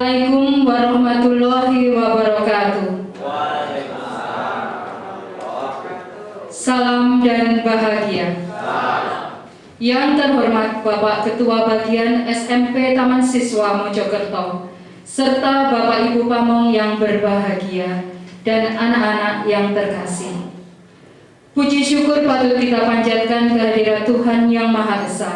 Assalamualaikum warahmatullahi wabarakatuh. Salam dan bahagia. Yang terhormat Bapak Ketua Bagian SMP Taman Siswa Mojokerto, serta Bapak Ibu Pamong yang berbahagia dan anak-anak yang terkasih. Puji syukur patut kita panjatkan kehadirat Tuhan Yang Maha Esa,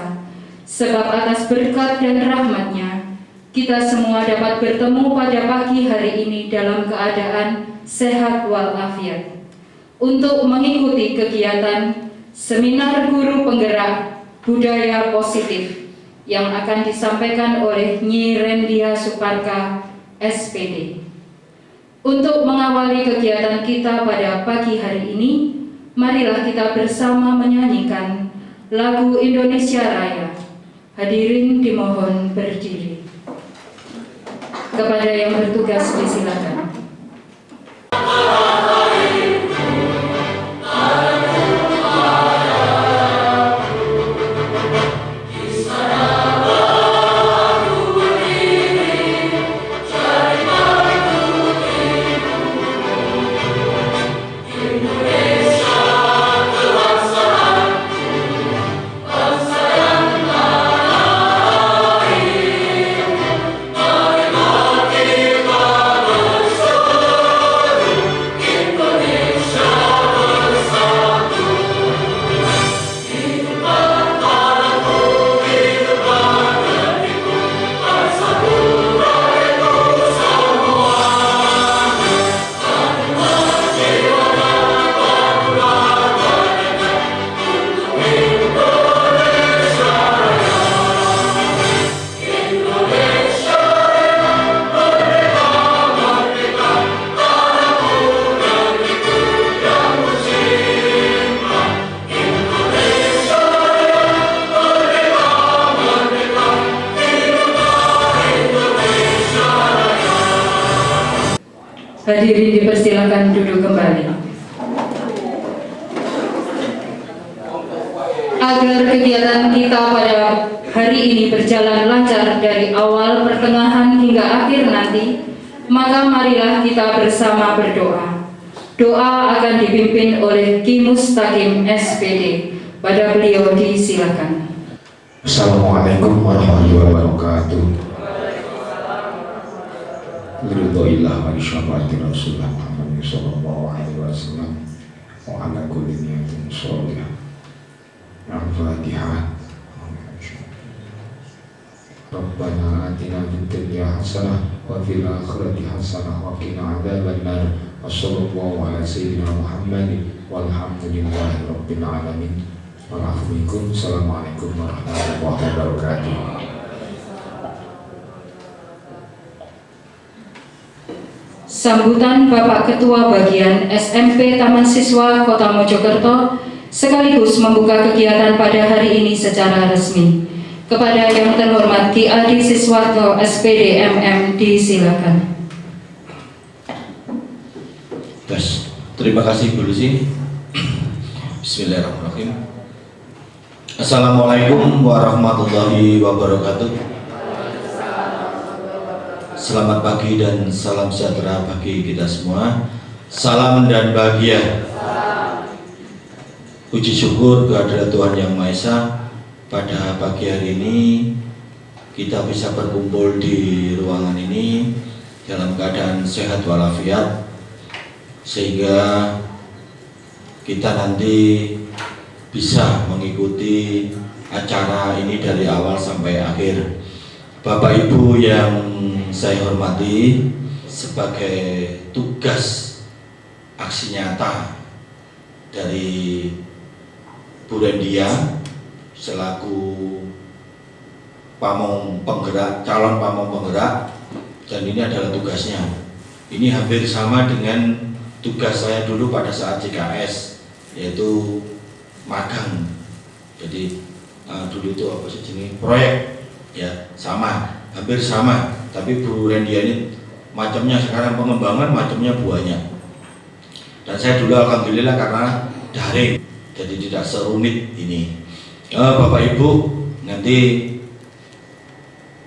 sebab atas berkat dan rahmat-Nya, kita semua dapat bertemu pada pagi hari ini dalam keadaan sehat walafiat untuk mengikuti kegiatan Seminar Guru Penggerak Budaya Positif yang akan disampaikan oleh Nyi Rendia Suparka, SPD. Untuk mengawali kegiatan kita pada pagi hari ini, marilah kita bersama menyanyikan lagu Indonesia Raya. Hadirin dimohon berdiri. Kepada yang bertugas disilakan. Hadirin dipersilakan duduk kembali. Agar kegiatan kita pada hari ini berjalan lancar dari awal, pertengahan hingga akhir nanti, maka marilah kita bersama berdoa. Doa akan dipimpin oleh Ki Mustaqim, SPD. Pada beliau disilakan. Assalamualaikum warahmatullahi wabarakatuh. Ridhoillah wa syafa'ati Rasulullah Muhammad sallallahu alaihi wasallam wa ala kulli niyatin sholihah. Al-Fatihah. Rabbana atina fid dunya hasanah wa fil akhirati hasanah wa qina adzabannar. Wassallallahu ala sayyidina Muhammad walhamdulillahi rabbil alamin. Assalamualaikum warahmatullahi wabarakatuh. Sambutan Bapak Ketua Bagian SMP Taman Siswa Kota Mojokerto sekaligus membuka kegiatan pada hari ini secara resmi. Kepada yang terhormat Ki Adi Siswanto, SPD MM, disilakan. Terima kasih Bu Lucy. Bismillahirrahmanirrahim. Assalamualaikum warahmatullahi wabarakatuh. Selamat pagi dan salam sejahtera bagi kita semua. Salam dan bahagia. Puji syukur kehadirat Tuhan Yang Maha Esa, pada pagi hari ini kita bisa berkumpul di ruangan ini dalam keadaan sehat walafiat, sehingga kita nanti bisa mengikuti acara ini dari awal sampai akhir. Bapak Ibu yang saya hormati, sebagai tugas aksi nyata dari Bu Rendia selaku pamong penggerak, calon pamong penggerak, dan ini adalah tugasnya. Ini hampir sama dengan tugas saya dulu pada saat JKS, yaitu magang. Jadi dulu itu apa sih jenis proyek, ya sama, hampir sama. Tapi Bu Rendia ini macamnya sekarang pengembangan, macamnya buahnya. Dan saya dulu alhamdulillah karena daring, jadi tidak serumit ini. Bapak Ibu, nanti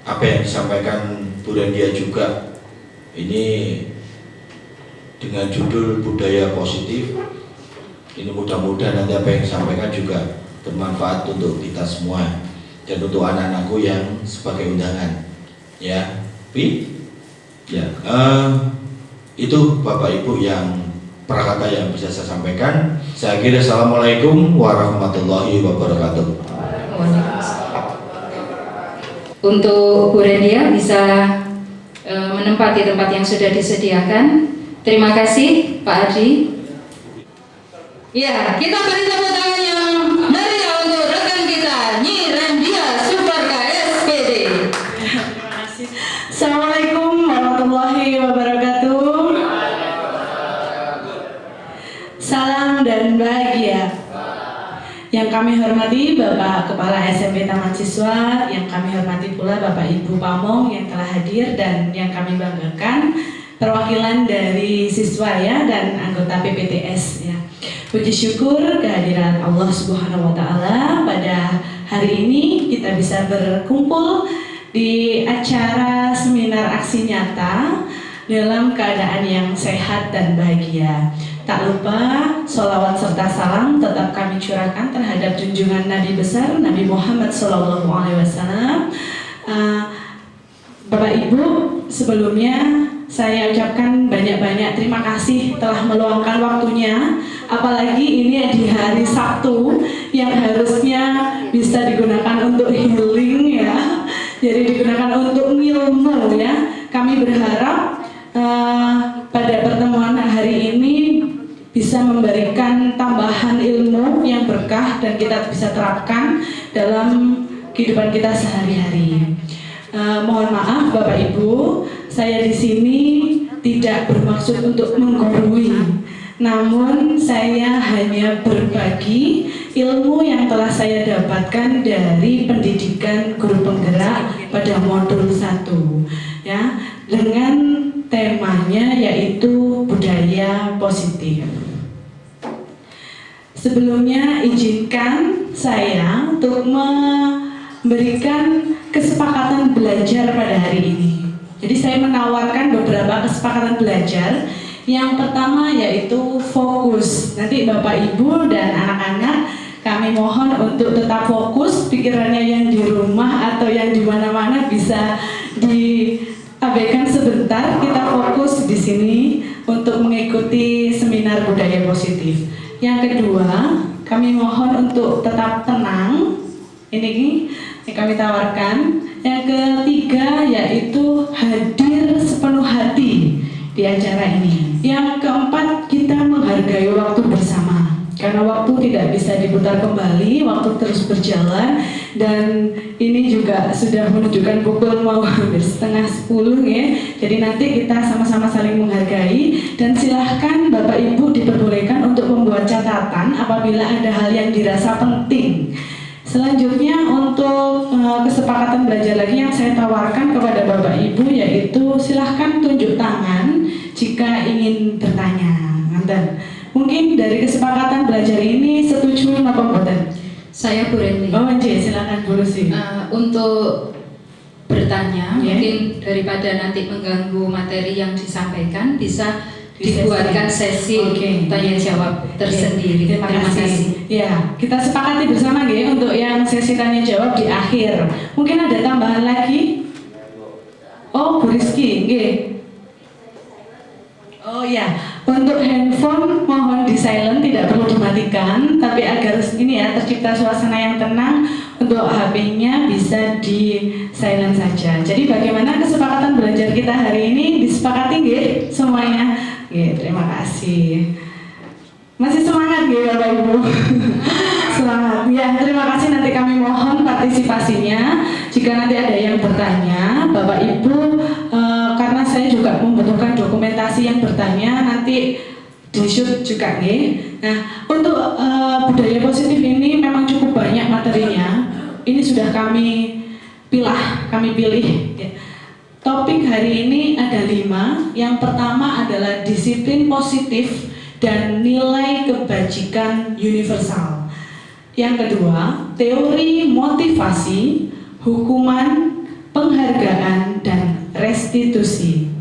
apa yang disampaikan Bu Rendia juga. Ini dengan judul budaya positif. Ini mudah-mudahan nanti apa yang disampaikan juga bermanfaat untuk kita semua dan untuk anak-anakku yang sebagai undangan. Ya, Pi? Ya, itu Bapak Ibu yang prakata yang bisa saya sampaikan. Saya akhiri. Assalamualaikum warahmatullahi wabarakatuh. Untuk Bu Rendia bisa menempati tempat yang sudah disediakan. Terima kasih Pak Adi. Ya, kita beri tepuk tangan yang meriah untuk rekan kita Nyi Rendia Subarka SPD. Terima kasih. Assalamualaikum warahmatullahi wabarakatuh. Salam dan bahagia. Yang kami hormati Bapak Kepala SMP Taman Siswa, yang kami hormati pula Bapak Ibu Pamong yang telah hadir, dan yang kami banggakan perwakilan dari siswa ya dan anggota PPTS ya. Puji syukur kehadiran Allah Subhanahu wa taala pada hari ini kita bisa berkumpul di acara seminar aksi nyata dalam keadaan yang sehat dan bahagia. Tak lupa sholawat serta salam tetap kami curahkan terhadap junjungan Nabi besar Nabi Muhammad SAW. Bapak Ibu, sebelumnya saya ucapkan banyak-banyak terima kasih telah meluangkan waktunya, apalagi ini di hari Sabtu yang harusnya bisa digunakan untuk healing ya, jadi digunakan untuk ilmu ya. Kami berharap pada pertemuan hari ini bisa memberikan tambahan ilmu yang berkah dan kita bisa terapkan dalam kehidupan kita sehari-hari. Mohon maaf Bapak Ibu, saya di sini tidak bermaksud untuk menggurui, namun saya hanya berbagi ilmu yang telah saya dapatkan dari pendidikan guru penggerak pada modul 1 ya, dengan temanya yaitu budaya positif. Sebelumnya izinkan saya untuk memberikan kesepakatan belajar pada hari ini. Jadi saya menawarkan beberapa kesepakatan belajar. Yang pertama yaitu fokus. Nanti Bapak Ibu dan anak-anak kami mohon untuk tetap fokus, pikirannya yang di rumah atau yang di mana-mana bisa diabaikan sebentar. Kita fokus di sini untuk mengikuti seminar budaya positif. Yang kedua, kami mohon untuk tetap tenang. Ini yang kami tawarkan. Yang ketiga yaitu hadir sepenuh hati di acara ini. Yang keempat, kita menghargai waktu bersama, karena waktu tidak bisa diputar kembali, waktu terus berjalan. Dan ini juga sudah menunjukkan pukul mau hampir 9:30 ya. Jadi nanti kita sama-sama saling menghargai, dan silahkan Bapak Ibu diperbolehkan untuk membuat catatan apabila ada hal yang dirasa penting. Selanjutnya untuk kesepakatan belajar lagi yang saya tawarkan kepada Bapak Ibu yaitu silahkan tunjuk tangan jika ingin bertanya. Mungkin dari kesepakatan belajar ini setuju apa mboten? Saya Bu Rendia. Oh, silakan Bu Lucy. Untuk bertanya, Yeah. mungkin daripada nanti mengganggu materi yang disampaikan, bisa dibuatkan sesi tanya jawab tersendiri. Terima kasih. Ya, kita sepakati bersama ya untuk yang sesi tanya jawab di akhir. Mungkin ada tambahan lagi? Oh, Bu Rizky, nggih. Oh ya, untuk handphone mohon di silent, tidak perlu dimatikan, tapi agar ini ya tercipta suasana yang tenang, untuk HP-nya bisa di silent saja. Jadi bagaimana kesepakatan belajar kita hari ini, disepakati nggih semuanya? Oke, terima kasih. Masih semangat ya Bapak Ibu? Semangat. Ya, terima kasih, nanti kami mohon partisipasinya. Jika nanti ada yang bertanya, Bapak Ibu, karena saya juga membutuhkan dokumentasi yang bertanya, nanti di-shoot juga nih. Nah, untuk budaya positif ini memang cukup banyak materinya. Ini sudah kami pilih. Ya. Topik hari ini ada 5. Yang pertama adalah disiplin positif dan nilai kebajikan universal. Yang kedua, teori motivasi, hukuman, penghargaan, dan restitusi.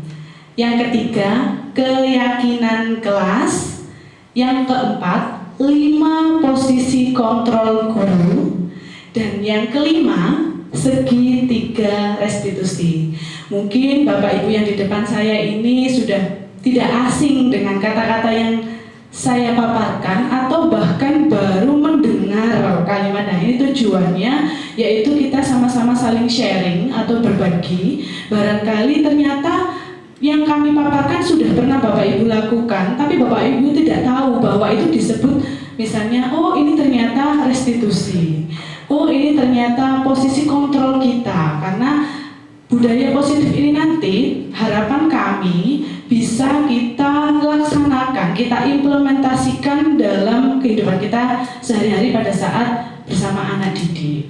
Yang ketiga, keyakinan kelas. Yang keempat, 5 posisi kontrol guru. Dan yang kelima, segitiga restitusi. Mungkin Bapak Ibu yang di depan saya ini sudah tidak asing dengan kata-kata yang saya paparkan atau bahkan baru mendengar kalimat. Nah, ini tujuannya yaitu kita sama-sama saling sharing atau berbagi. Barangkali ternyata yang kami paparkan sudah pernah Bapak Ibu lakukan, tapi Bapak Ibu tidak tahu bahwa itu disebut misalnya, oh ini ternyata restitusi, oh ini ternyata posisi kontrol kita. Karena budaya positif ini nanti harapan kami bisa kita laksanakan, kita implementasikan dalam kehidupan kita sehari-hari pada saat bersama anak didik.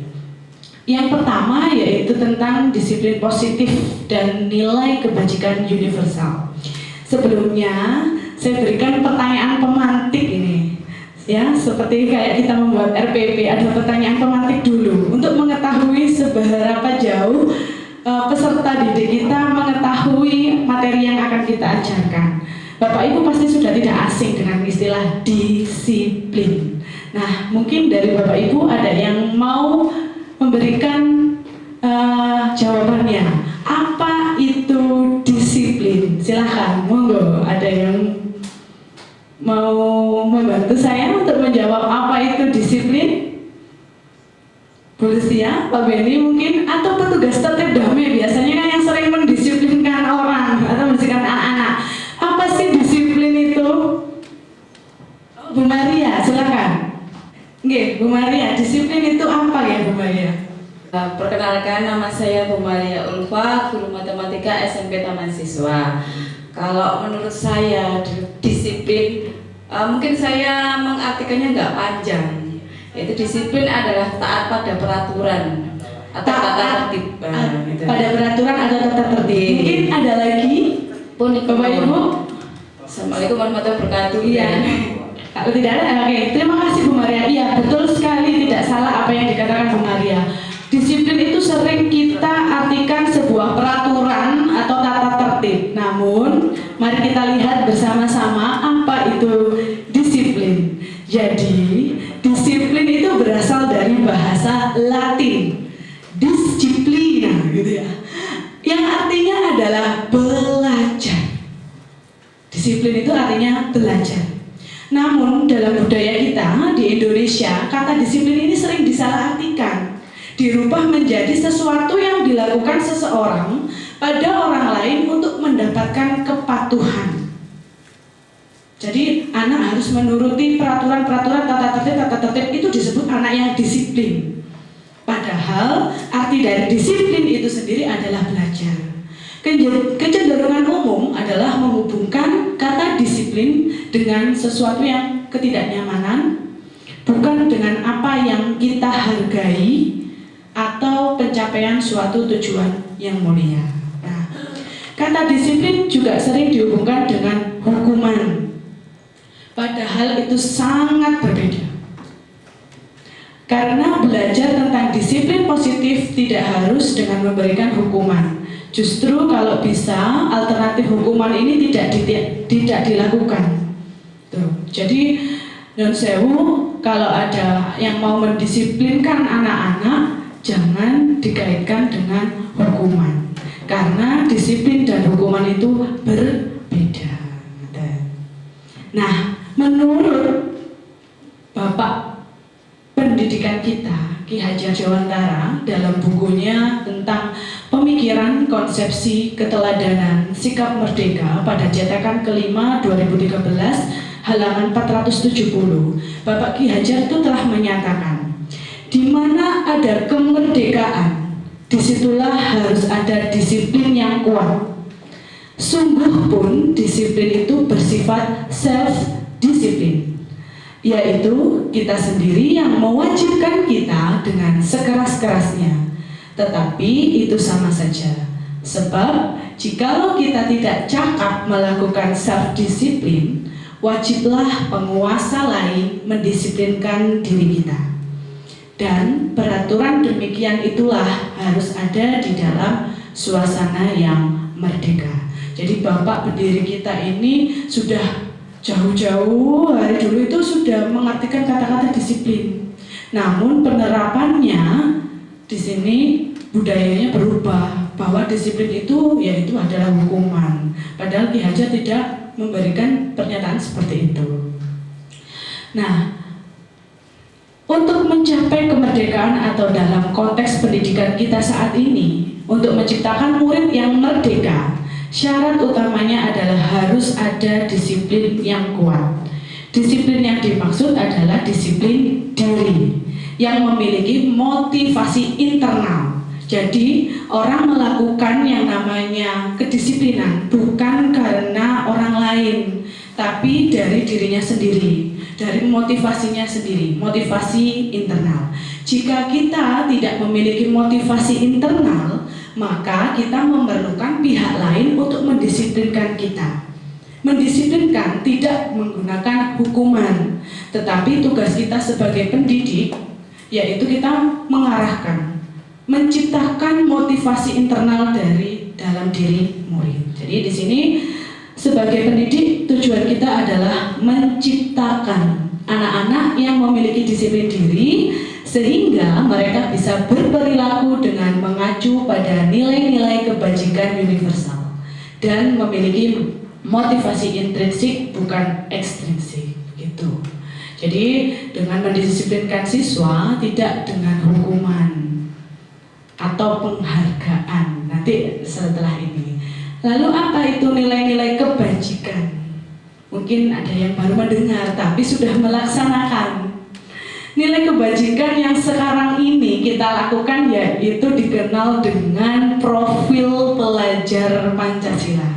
Yang pertama yaitu tentang disiplin positif dan nilai kebajikan universal. Sebelumnya saya berikan pertanyaan pemantik ini, ya, seperti kayak kita membuat RPP, ada pertanyaan pemantik dulu untuk mengetahui seberapa jauh peserta didik kita mengetahui materi yang akan kita ajarkan. Bapak Ibu pasti sudah tidak asing dengan istilah disiplin. Nah, mungkin dari Bapak Ibu ada yang mau memberikan jawabannya. Apa itu disiplin? Silahkan, monggo. Ada yang mau membantu saya untuk menjawab apa itu disiplin? Bu Lucia, Pak Benny mungkin, atau petugas tertib damai biasanya kan yang sering mendisiplinkan orang atau mendisiplinkan anak-anak. Apa sih disiplin itu? Bu Maria, silakan. Oke, Bu Maria, disiplin itu apa ya Bu Maria? Perkenalkan, nama saya Bu Maria Ulfa, guru matematika SMP Taman Siswa. Kalau menurut saya disiplin, mungkin saya mengartikannya nggak panjang. Yaitu disiplin adalah taat pada peraturan atau tata tertib. Gitu. Pada peraturan atau tata tertib. Mungkin ada lagi? Pun Bapak Ibu? Assalamualaikum warahmatullahi wabarakatuh. Iya. Kalau tidak ada, oke. Terima kasih Bu Maria. Iya, betul sekali, tidak salah apa yang dikatakan Bu Maria. Disiplin itu sering kita artikan sebuah peraturan atau tata tertib. Namun, mari kita lihat bersama-sama apa itu disiplin. Jadi, disiplin itu berasal dari bahasa Latin, disciplina, gitu ya. Yang artinya adalah belajar. Disiplin itu artinya belajar. Namun dalam budaya kita di Indonesia, kata disiplin ini sering disalahartikan, dirubah menjadi sesuatu yang dilakukan seseorang pada orang lain untuk mendapatkan kepatuhan. Jadi anak harus menuruti peraturan-peraturan tata tertib itu disebut anak yang disiplin. Padahal arti dari disiplin itu sendiri adalah belajar. Kecenderungan umum adalah menghubungkan kata disiplin dengan sesuatu yang ketidaknyamanan, bukan dengan apa yang kita hargai atau pencapaian suatu tujuan yang mulia. Nah, kata disiplin juga sering dihubungkan dengan hukuman. Padahal itu sangat berbeda. Karena belajar tentang disiplin positif tidak harus dengan memberikan hukuman. Justru kalau bisa alternatif hukuman ini tidak dilakukan. Tuh. Jadi non sewu, kalau ada yang mau mendisiplinkan anak-anak jangan dikaitkan dengan hukuman. Karena disiplin dan hukuman itu berbeda. Nah, menurut Bapak pendidikan kita, Ki Hajar Dewantara, dalam bukunya tentang pemikiran konsepsi keteladanan sikap merdeka pada cetakan kelima 2013 halaman 470, Bapak Ki Hajar itu telah menyatakan, di mana ada kemerdekaan, disitulah harus ada disiplin yang kuat. Sungguh pun disiplin itu bersifat self-disiplin, yaitu kita sendiri yang mewajibkan kita dengan sekeras-kerasnya. Tetapi itu sama saja, sebab jikalau kita tidak cakap melakukan self-disiplin, wajiblah penguasa lain mendisiplinkan diri kita. Dan peraturan demikian itulah harus ada di dalam suasana yang merdeka. Jadi Bapak pendiri kita ini sudah jauh-jauh hari dulu itu sudah mengartikan kata-kata disiplin. Namun penerapannya di sini budayanya berubah bahwa disiplin itu yaitu adalah hukuman. Padahal Ki Hajar tidak memberikan pernyataan seperti itu. Nah, untuk mencapai kemerdekaan atau dalam konteks pendidikan kita saat ini, untuk menciptakan murid yang merdeka, syarat utamanya adalah harus ada disiplin yang kuat. Disiplin yang dimaksud adalah disiplin diri yang memiliki motivasi internal. Jadi orang melakukan yang namanya kedisiplinan bukan karena orang lain, tapi dari dirinya sendiri, dari motivasinya sendiri, motivasi internal. Jika kita tidak memiliki motivasi internal, maka kita memerlukan pihak lain untuk mendisiplinkan kita. Mendisiplinkan tidak menggunakan hukuman, tetapi tugas kita sebagai pendidik yaitu kita mengarahkan, menciptakan motivasi internal dari dalam diri murid. Jadi di sini sebagai pendidik tujuan kita adalah menciptakan anak-anak yang memiliki disiplin diri sehingga mereka bisa berperilaku dengan mengacu pada nilai-nilai kebajikan universal dan memiliki motivasi intrinsik bukan ekstrinsik gitu. Jadi dengan mendisiplinkan siswa tidak dengan hukuman atau penghargaan nanti setelah ini. Lalu apa itu nilai-nilai kebajikan? Mungkin ada yang baru mendengar tapi sudah melaksanakan. Nilai kebajikan yang sekarang ini kita lakukan yaitu dikenal dengan profil pelajar Pancasila,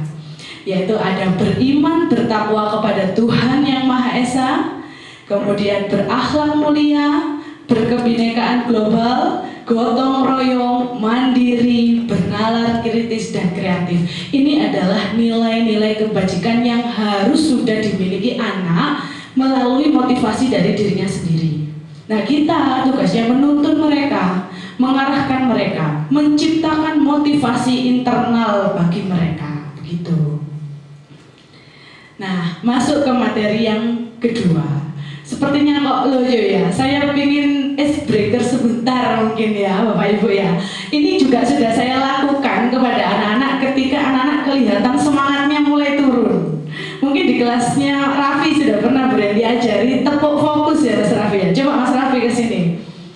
yaitu ada beriman bertakwa kepada Tuhan Yang Maha Esa, kemudian berakhlak mulia, berkebinekaan global, gotong royong, mandiri, bernalar kritis dan kreatif. Ini adalah nilai-nilai kebajikan yang harus sudah dimiliki anak melalui motivasi dari dirinya sendiri. Nah, kita tugasnya menuntun mereka, mengarahkan mereka, menciptakan motivasi internal bagi mereka, begitu. Nah, masuk ke materi yang kedua. Sepertinya kok loyo ya, saya ingin icebreaker sebentar mungkin ya Bapak Ibu ya. Ini juga sudah saya lakukan kepada anak-anak ketika anak-anak kelihatan semangatnya mulai turun. Mungkin di kelasnya Raffi sudah pernah diajari tepuk fokus ya Mas Raffi ya. Coba Mas Raffi ke sini.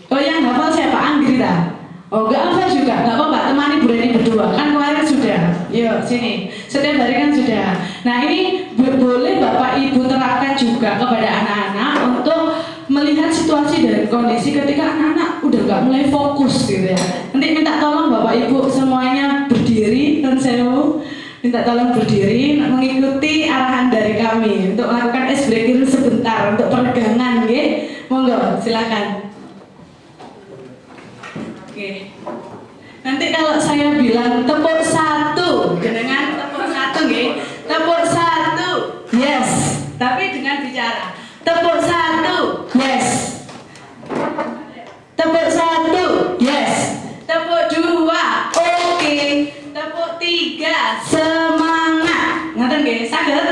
Oh yang hafal siapa? Anggita. Oh enggak hafal juga, enggak apa-apa, temani Bu Reni berdua. Kan kemarin sudah. Yuk sini. Setiap hari kan sudah. Nah ini boleh Bapak Ibu terapkan juga kepada anak-anak untuk melihat situasi dan kondisi ketika anak-anak udah nggak mulai fokus gitu ya. Nanti minta tolong Bapak Ibu semuanya berdiri dan sewu. Minta tolong berdiri mengikuti arahan dari kami untuk melakukan icebreaker sebentar untuk peregangan, nggih. Monggo, silakan. Oke. Nanti kalau saya bilang tepuk satu, dengan tepuk satu, nggih. Tepuk satu, yes. Tapi dengan bicara. Tepuk satu, yes. Tepuk satu, yes. Tepuk dua, oke. Tepuk tiga, semangat. Ngaten nggih, saged?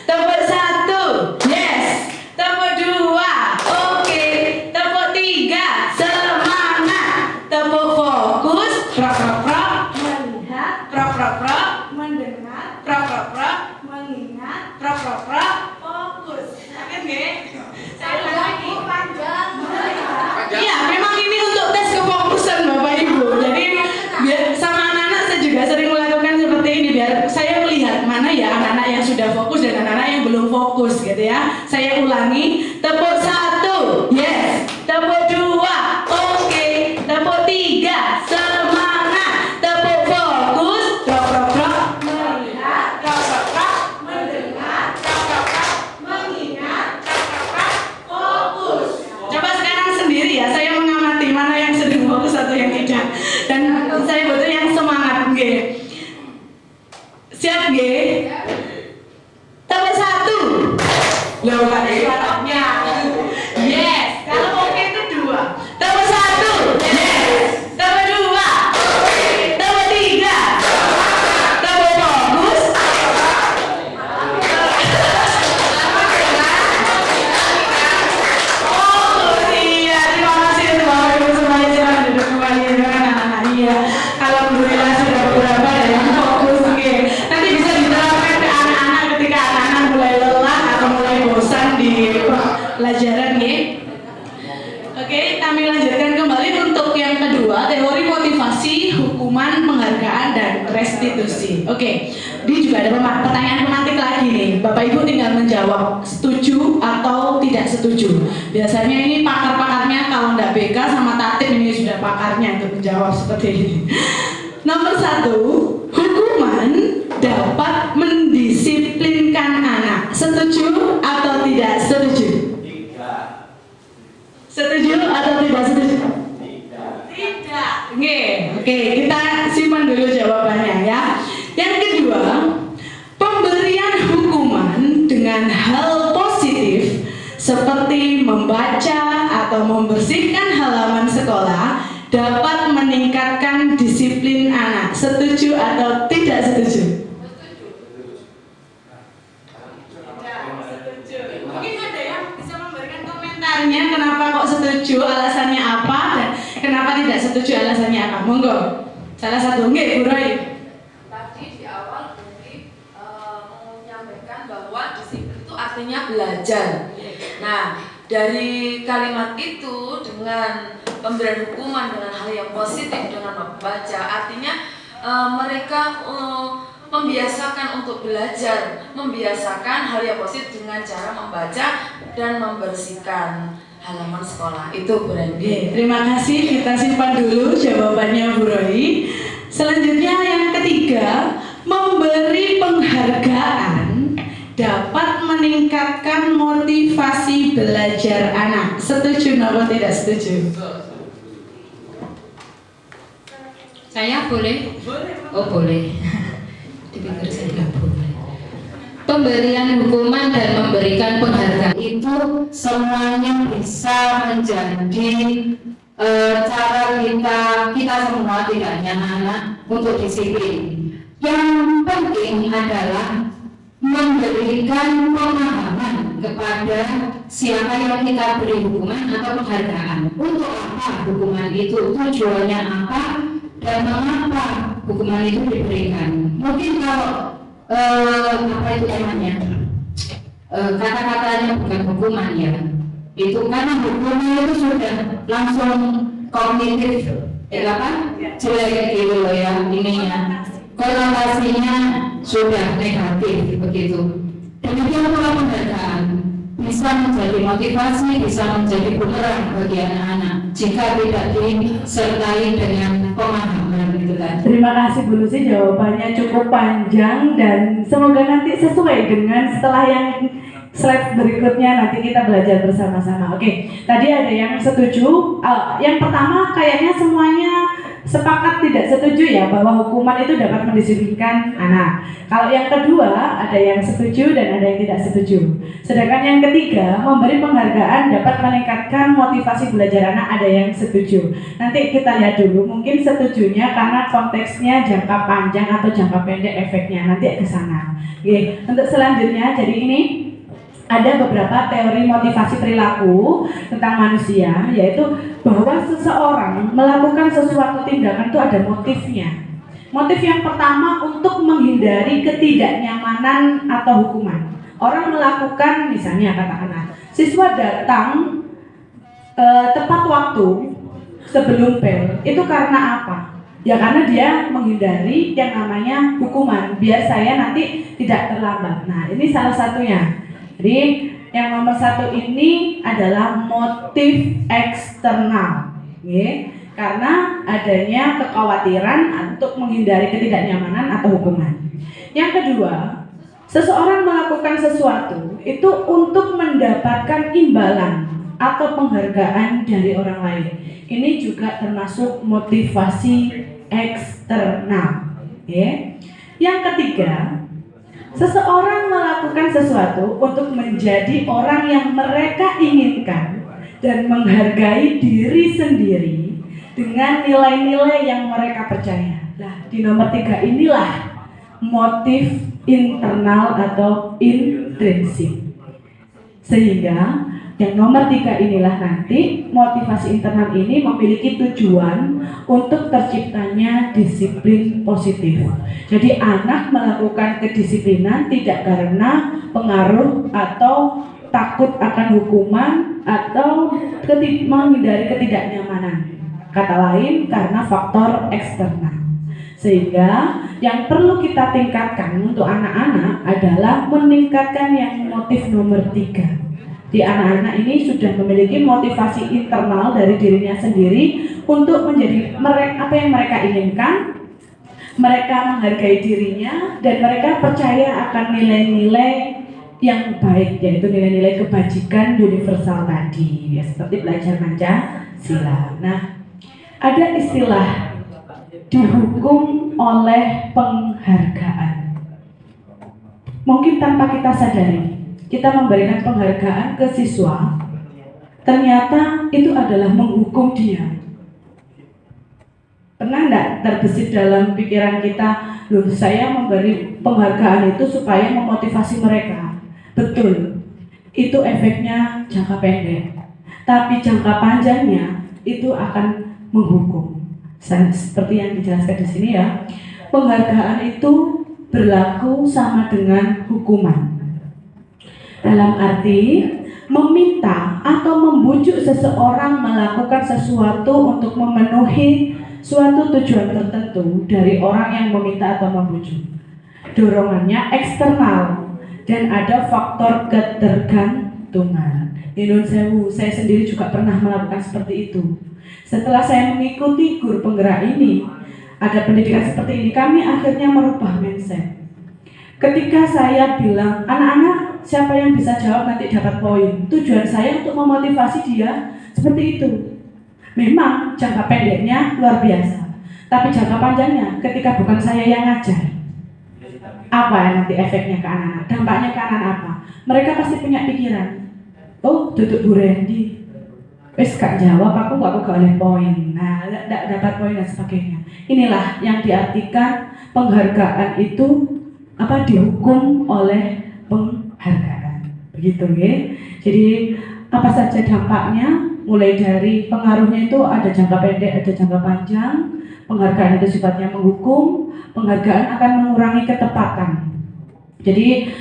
Tepuk satu, yes. Tepuk dua, oke. Tepuk tiga, semangat. Tepuk fokus, prok-prok, melihat, prok-prok, mendengar, prok-prok, mengingat, prok-prok, fokus. Saged nggih? Saya lagi panjang. Iya, memang ini untuk tes kefokusan Bapak Ibu. Jadi biar sama anak-anak saya juga sering melakukan seperti ini biar saya melihat mana ya anak-anak yang sudah fokus dan anak-anak yang belum fokus gitu ya. Saya ulangi, tepuk satu, yes. Tepuk dua, oke. Tepuk tiga, semangat. Tepuk fokus, prok-prok, melihat, prok-prok, mendengar, prok-prok, mengingat, prok-prok, fokus. Coba sekarang sendiri ya, saya mengamati mana yang sedang fokus atau yang tidak. Dan saya butuh yang semangat, nggih. Siap, nggih? Tepuk satu. Loh, ada suaranya. Yes. pertanyaan penanti lagi nih. Bapak Ibu tinggal menjawab setuju atau tidak setuju. Biasanya ini pakar-pakarnya, kalau nggak BK sama Tatip ini sudah pakarnya untuk menjawab seperti ini. Nomor 1, hukuman dapat mendisiplinkan anak. Setuju atau tidak setuju? Setuju atau tidak setuju? Tidak. Oke, kita simpan dulu jawabannya ya. Yang kedua, pemberian hukuman dengan hal positif seperti membaca atau membersihkan halaman sekolah dapat meningkatkan disiplin anak. Setuju atau tidak setuju? Mungkin ada yang bisa memberikan komentarnya kenapa kok setuju, alasannya apa, dan kenapa tidak setuju, alasannya apa. Monggo. Salah satu, Bu Roy. Tadi di awal Budi menyampaikan bahwa disiplin itu artinya belajar. Nah, dari kalimat itu dengan pemberian hukuman dengan hal yang positif dengan membaca, artinya mereka membiasakan untuk belajar, membiasakan hal yang positif dengan cara membaca dan membersihkan halaman sekolah. Itu Bu Randy. Terima kasih, kita simpan dulu jawabannya Bu Roy. Selanjutnya yang ketiga, memberi penghargaan dapat meningkatkan motivasi belajar anak. Setuju atau tidak setuju? Saya boleh? Oh boleh. Dipikir saya nggak boleh. Pemberian hukuman dan memberikan penghargaan itu semuanya bisa menjadi cara kita semua, tidak hanya anak, untuk disiplin. Yang penting adalah memberikan pemahaman kepada siapa yang kita beri hukuman atau penghargaan. Untuk apa hukuman itu, tujuannya apa, dan mengapa hukuman itu diberikan. Mungkin kalau apa itu namanya, kata-katanya bukan hukuman ya, itu karena hukuman itu sudah langsung kognitif, apa, jelek gitu loh ya, ininya konotasinya sudah negatif begitu. Demikian pula penghargaan bisa menjadi motivasi, bisa menjadi bumerang bagi anak-anak jika tidak disertai dengan pemahaman gitu kan. Terima kasih Bu Lucy, jawabannya cukup panjang dan semoga nanti sesuai dengan setelah yang slide berikutnya nanti kita belajar bersama-sama. Oke, tadi ada yang setuju. Yang pertama kayaknya semuanya sepakat tidak setuju ya, bahwa hukuman itu dapat mendisiplinkan anak. Kalau yang kedua ada yang setuju dan ada yang tidak setuju. Sedangkan yang ketiga, memberi penghargaan dapat meningkatkan motivasi belajar anak, ada yang setuju. Nanti kita lihat dulu, mungkin setujunya karena konteksnya jangka panjang atau jangka pendek efeknya, nanti ke sana. Oke, untuk selanjutnya, jadi ini ada beberapa teori motivasi perilaku tentang manusia, yaitu bahwa seseorang melakukan sesuatu tindakan itu ada motifnya. Motif yang pertama untuk menghindari ketidaknyamanan atau hukuman. Orang melakukan, misalnya katakanlah, siswa datang tepat waktu sebelum bel, itu karena apa? Ya karena dia menghindari yang namanya hukuman, biar saya nanti tidak terlambat. Nah ini salah satunya. Jadi yang nomor satu ini adalah motif eksternal, karena adanya kekhawatiran untuk menghindari ketidaknyamanan atau hukuman. Yang kedua, seseorang melakukan sesuatu itu untuk mendapatkan imbalan atau penghargaan dari orang lain. Ini juga termasuk motivasi eksternal. Yang ketiga, seseorang melakukan sesuatu untuk menjadi orang yang mereka inginkan dan menghargai diri sendiri dengan nilai-nilai yang mereka percaya. Nah, di nomor 3 inilah motif internal atau intrinsik. Sehingga yang nomor 3 inilah nanti motivasi internal ini memiliki tujuan untuk terciptanya disiplin positif. Jadi anak melakukan kedisiplinan tidak karena pengaruh atau takut akan hukuman atau menghindari ketidaknyamanan. Kata lain karena faktor eksternal. Sehingga yang perlu kita tingkatkan untuk anak-anak adalah meningkatkan yang motif nomor 3. Di anak-anak ini sudah memiliki motivasi internal dari dirinya sendiri untuk menjadi apa yang mereka inginkan. Mereka menghargai dirinya dan mereka percaya akan nilai-nilai yang baik, yaitu nilai-nilai kebajikan universal tadi, ya, seperti belajar Pancasila. Nah, ada istilah dihukum oleh penghargaan. Mungkin tanpa kita sadari, kita memberikan penghargaan ke siswa, ternyata itu adalah menghukum dia. Pernah enggak terbesit dalam pikiran kita, loh saya memberi penghargaan itu supaya memotivasi mereka. Betul, itu efeknya jangka pendek. Tapi jangka panjangnya itu akan menghukum. Seperti yang dijelaskan di sini ya, penghargaan itu berlaku sama dengan hukuman. Dalam arti meminta atau membujuk seseorang melakukan sesuatu untuk memenuhi suatu tujuan tertentu dari orang yang meminta atau membujuk. Dorongannya eksternal dan ada faktor ketergantungan. Nun sewu, saya sendiri juga pernah melakukan seperti itu. Setelah saya mengikuti guru penggerak ini, ada pendidikan seperti ini, kami akhirnya merubah mindset. Ketika saya bilang, anak-anak siapa yang bisa jawab nanti dapat poin. Tujuan saya untuk memotivasi dia seperti itu. Memang jangka pendeknya luar biasa, tapi jangka panjangnya ketika bukan saya yang ngajar, apa nanti efeknya ke anak-anak? Dampaknya ke anak apa? Mereka pasti punya pikiran, oh duduk Bu Randy, wes gak jawab, aku gak oleh poin. Nah, gak dapat poin dan sebagainya. Inilah yang diartikan penghargaan itu dihukum oleh penghargaan. Begitu ya. Jadi apa saja dampaknya? Mulai dari pengaruhnya itu ada jangka pendek, ada jangka panjang. Penghargaan itu sifatnya menghukum. Penghargaan akan mengurangi ketepatan. Jadi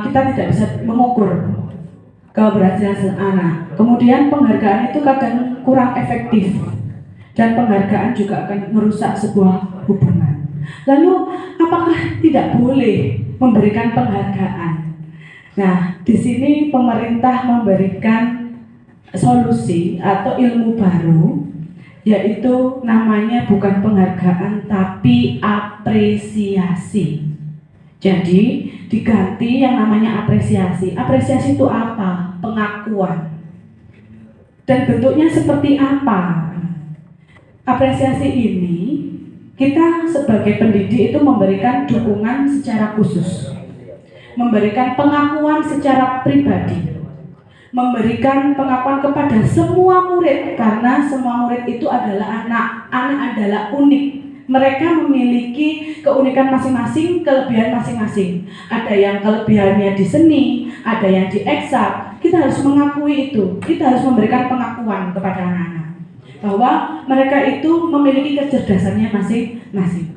kita tidak bisa mengukur keberhasilan anak. Kemudian penghargaan itu kadang kurang efektif. Dan penghargaan juga akan merusak sebuah hubungan. Lalu apakah tidak boleh memberikan penghargaan? Nah, di sini pemerintah memberikan solusi atau ilmu baru, yaitu namanya bukan penghargaan tapi apresiasi. Jadi diganti yang namanya apresiasi. Apresiasi itu apa? Pengakuan. Dan bentuknya seperti apa? Apresiasi ini kita sebagai pendidik itu memberikan dukungan secara khusus, memberikan pengakuan secara pribadi, memberikan pengakuan kepada semua murid, karena semua murid itu adalah anak adalah unik. Mereka memiliki keunikan masing-masing, kelebihan masing-masing. Ada yang kelebihannya di seni, ada yang di eksak. Kita harus mengakui itu. Kita harus memberikan pengakuan kepada anak-anak bahwa mereka itu memiliki kecerdasannya masing-masing.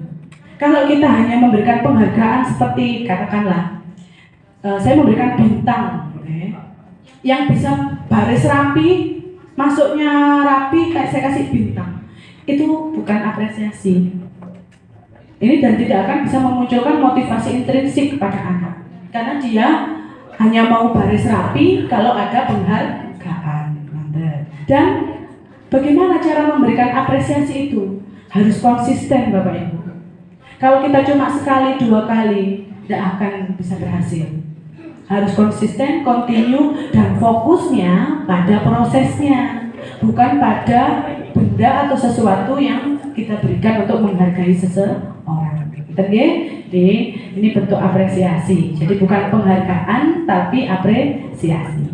Kalau kita hanya memberikan penghargaan seperti katakanlah, saya memberikan bintang, yang bisa baris rapi, masuknya rapi, kayak saya kasih bintang, itu bukan apresiasi. Ini dan tidak akan bisa memunculkan motivasi intrinsik kepada anak, karena dia hanya mau baris rapi kalau ada penghargaan. Dan bagaimana cara memberikan apresiasi itu? Harus konsisten Bapak Ibu. Kalau kita cuma sekali, 2 kali, tidak akan bisa berhasil. Harus konsisten, continue, dan fokusnya pada prosesnya, bukan pada benda atau sesuatu yang kita berikan untuk menghargai seseorang. Jadi ini bentuk apresiasi. Jadi bukan penghargaan, tapi apresiasi.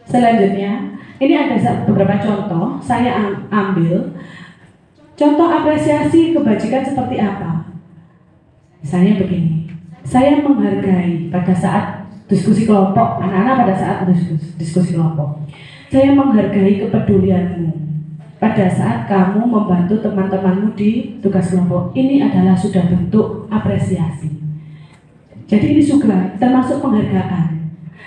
Selanjutnya, ini ada beberapa contoh, saya ambil contoh apresiasi kebajikan seperti apa. Misalnya begini, saya menghargai pada saat diskusi kelompok, anak-anak pada saat diskusi kelompok. Saya menghargai kepedulianmu pada saat kamu membantu teman-temanmu di tugas kelompok. Ini adalah sudah bentuk apresiasi. Jadi ini juga termasuk penghargaan.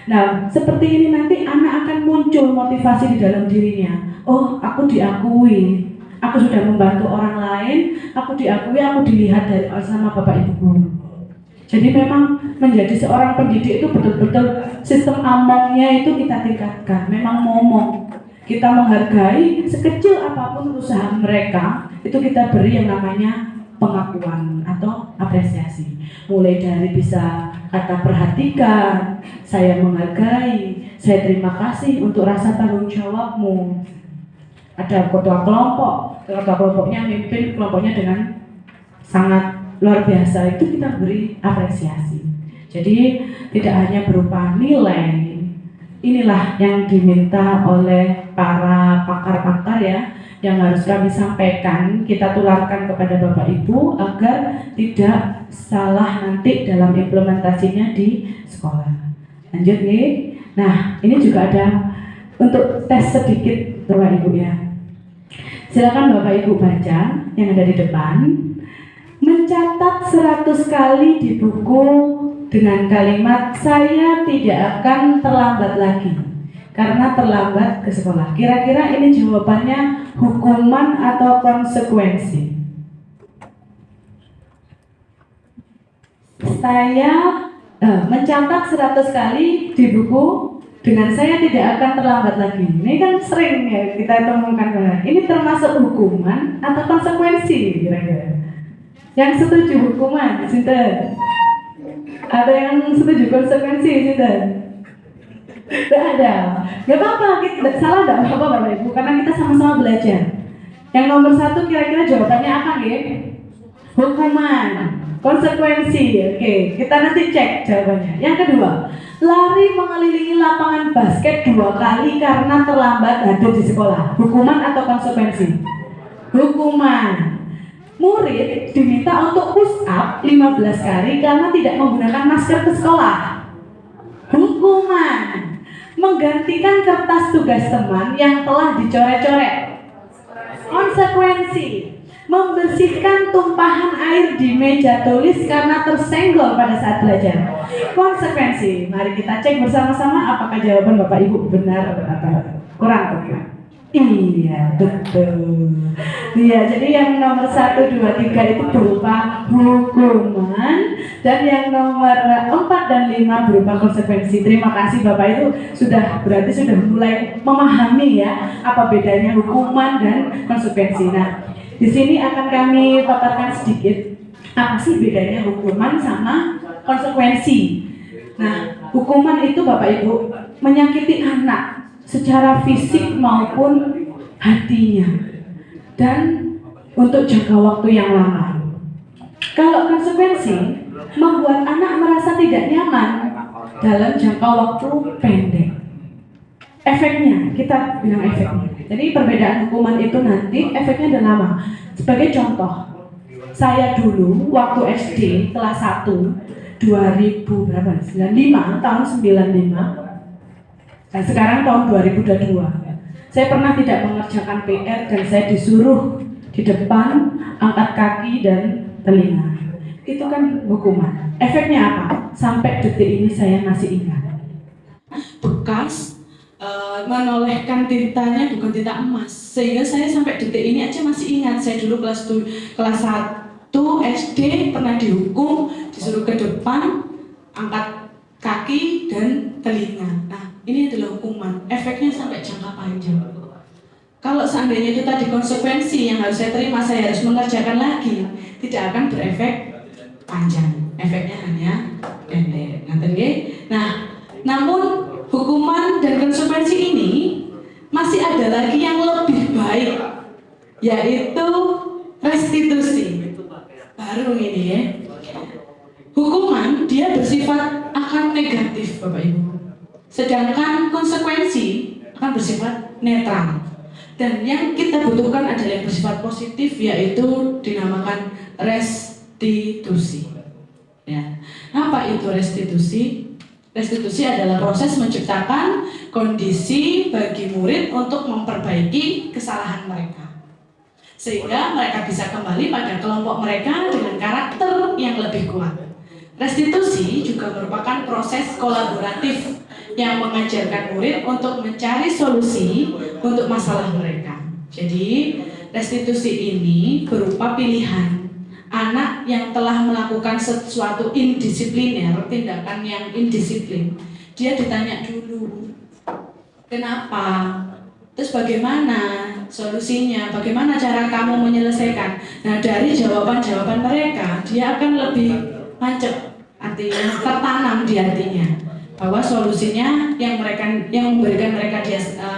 Nah, seperti ini nanti anak akan muncul motivasi di dalam dirinya. Oh, aku diakui, aku sudah membantu orang lain, aku diakui, aku dilihat dari sama Bapak Ibu guru. Jadi memang menjadi seorang pendidik itu betul-betul sistem amongnya itu kita tingkatkan. Memang ngomong, kita menghargai sekecil apapun usaha mereka, itu kita beri yang namanya pengakuan atau apresiasi. Mulai dari bisa kata perhatikan, saya menghargai, saya terima kasih untuk rasa tanggung jawabmu. Ada ketua kelompoknya mimpin kelompoknya dengan sangat luar biasa, itu kita beri apresiasi. Jadi tidak hanya berupa nilai. Inilah yang diminta oleh para pakar-pakar ya, yang harus kami sampaikan, kita tularkan kepada Bapak Ibu agar tidak salah nanti dalam implementasinya di sekolah. Lanjut nih. Nah, ini juga ada untuk tes sedikit Bapak Ibu ya. Silakan Bapak Ibu baca yang ada di depan. Mencatat 100 kali di buku dengan kalimat saya tidak akan terlambat lagi karena terlambat ke sekolah. Kira-kira ini jawabannya hukuman atau konsekuensi? Saya mencatat 100 kali di buku dengan saya tidak akan terlambat lagi. Ini kan sering ya kita temukan. Ini termasuk hukuman atau konsekuensi kira-kira? Yang setuju hukuman, sinten? Ada yang setuju konsekuensi, sinten? Tidak ada. Gak apa-apa, kita salah tidak apa-apa Bapak Ibu, karena kita sama-sama belajar. Yang nomor 1 kira-kira jawabannya apa ya? Hukuman, konsekuensi. Oke, kita nanti cek jawabannya. Yang kedua, lari mengelilingi lapangan basket 2 kali karena terlambat hadir di sekolah. Hukuman atau konsekuensi? Hukuman. Murid diminta untuk push up 15 kali karena tidak menggunakan masker ke sekolah. Hukuman. Menggantikan kertas tugas teman yang telah dicoret-coret. Konsekuensi. Membersihkan tumpahan air di meja tulis karena tersenggol pada saat belajar. Konsekuensi. Mari kita cek bersama-sama apakah jawaban Bapak Ibu benar atau kurang tepat. Iya, betul. Iya, jadi yang nomor 1, 2, 3 itu berupa hukuman, dan yang nomor 4 dan 5 berupa konsekuensi. Terima kasih Bapak, itu berarti sudah mulai memahami ya apa bedanya hukuman dan konsekuensi. Nah, di sini akan kami paparkan sedikit apa sih bedanya hukuman sama konsekuensi. Nah, hukuman itu Bapak Ibu menyakiti anak secara fisik maupun hatinya dan untuk jangka waktu yang lama. Kalau konsekuensi membuat anak merasa tidak nyaman dalam jangka waktu pendek. Efeknya, kita bilang efeknya. Jadi perbedaan hukuman itu nanti efeknya adalah lama. Sebagai contoh, saya dulu waktu SD kelas 1 95 tahun 95. Dan sekarang tahun 2022, saya pernah tidak mengerjakan PR dan saya disuruh di depan angkat kaki dan telinga. Itu kan hukuman. Efeknya apa? Sampai detik ini saya masih ingat. Bekas menolehkan tintanya bukan tinta emas, sehingga saya sampai detik ini aja masih ingat. Saya dulu kelas 1 SD pernah dihukum, disuruh ke depan angkat kaki dan telinga. Nah, ini adalah hukuman, efeknya sampai jangka panjang. Kalau seandainya itu tadi konsekuensi yang harus saya terima, saya harus mengerjakan lagi, tidak akan berefek panjang, efeknya hanya pendek. Nah, namun hukuman dan konsekuensi ini masih ada lagi yang lebih baik, yaitu restitusi. Baru ini ya. Hukuman dia bersifat akan negatif Bapak Ibu, sedangkan konsekuensi akan bersifat netral. Dan yang kita butuhkan adalah yang bersifat positif, yaitu dinamakan restitusi. Ya. Apa itu restitusi? Restitusi adalah proses menciptakan kondisi bagi murid untuk memperbaiki kesalahan mereka, sehingga mereka bisa kembali pada kelompok mereka dengan karakter yang lebih kuat. Restitusi juga merupakan proses kolaboratif yang mengajarkan murid untuk mencari solusi untuk masalah mereka. Jadi restitusi ini berupa pilihan. Anak yang telah melakukan sesuatu indisipliner, tindakan yang indisiplin, dia ditanya dulu, kenapa? Terus bagaimana solusinya? Bagaimana cara kamu menyelesaikan? Nah, dari jawaban-jawaban mereka, dia akan lebih mancep, artinya tertanam di hatinya bahwa solusinya yang memberikan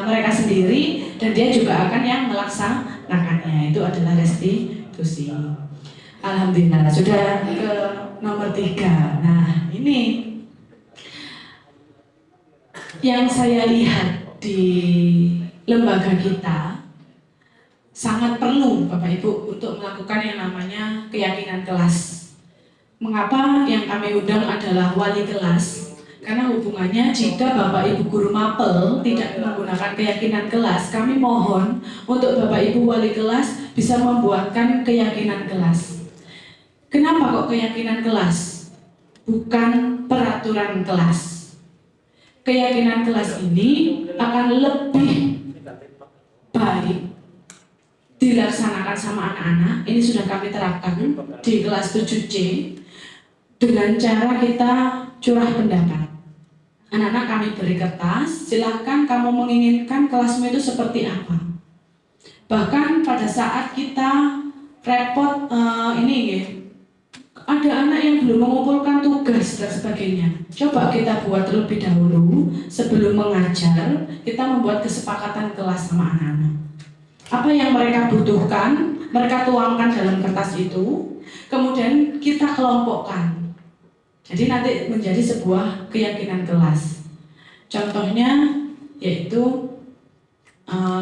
mereka sendiri, dan dia juga akan yang melaksanakannya. Itu adalah restitusi. Alhamdulillah sudah ke nomor 3. Nah, ini yang saya lihat di lembaga kita sangat perlu Bapak Ibu untuk melakukan yang namanya keyakinan kelas. Mengapa yang kami undang adalah wali kelas? Karena hubungannya jika Bapak Ibu guru mapel tidak menggunakan keyakinan kelas, kami mohon untuk Bapak Ibu wali kelas bisa membuatkan keyakinan kelas. Kenapa kok keyakinan kelas? Bukan peraturan kelas. Keyakinan kelas ini akan lebih baik dilaksanakan sama anak-anak. Ini sudah kami terapkan di kelas 7C dengan cara kita curah pendapat. Anak-anak kami beri kertas, silahkan kamu menginginkan kelasmu itu seperti apa. Bahkan pada saat kita repot ada anak yang belum mengumpulkan tugas dan sebagainya. Coba kita buat terlebih dahulu sebelum mengajar, kita membuat kesepakatan kelas sama anak-anak. Apa yang mereka butuhkan, mereka tuangkan dalam kertas itu, kemudian kita kelompokkan. Jadi nanti menjadi sebuah keyakinan kelas. Contohnya yaitu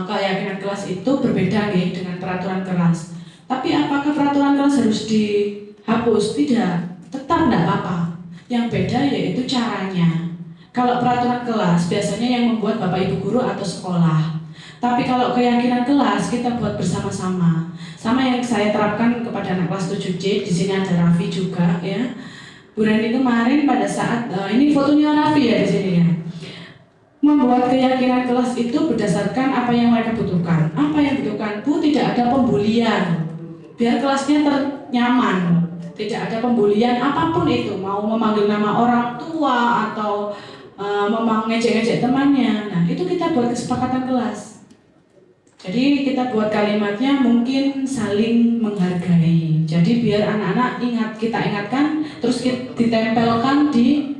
keyakinan kelas itu berbeda nih dengan peraturan kelas. Tapi apakah peraturan kelas harus dihapus? Tidak, tetap tidak apa-apa. Yang beda yaitu caranya. Kalau peraturan kelas biasanya yang membuat Bapak Ibu guru atau sekolah. Tapi kalau keyakinan kelas kita buat bersama-sama. Sama yang saya terapkan kepada anak kelas 7C, di sini ada Raffi juga ya. Bu Reni kemarin pada saat ini fotonya Raffi ya di sini ya. Membuat keyakinan kelas itu berdasarkan apa yang mereka butuhkan. Apa yang dibutuhkan? Bu, tidak ada pembulian. Biar kelasnya ternyaman. Tidak ada pembulian apapun itu, mau memanggil nama orang tua atau ngejek-ngejek temannya. Nah, itu kita buat kesepakatan kelas. Jadi kita buat kalimatnya mungkin saling menghargai. Jadi biar anak-anak kita ingatkan, terus ditempelkan di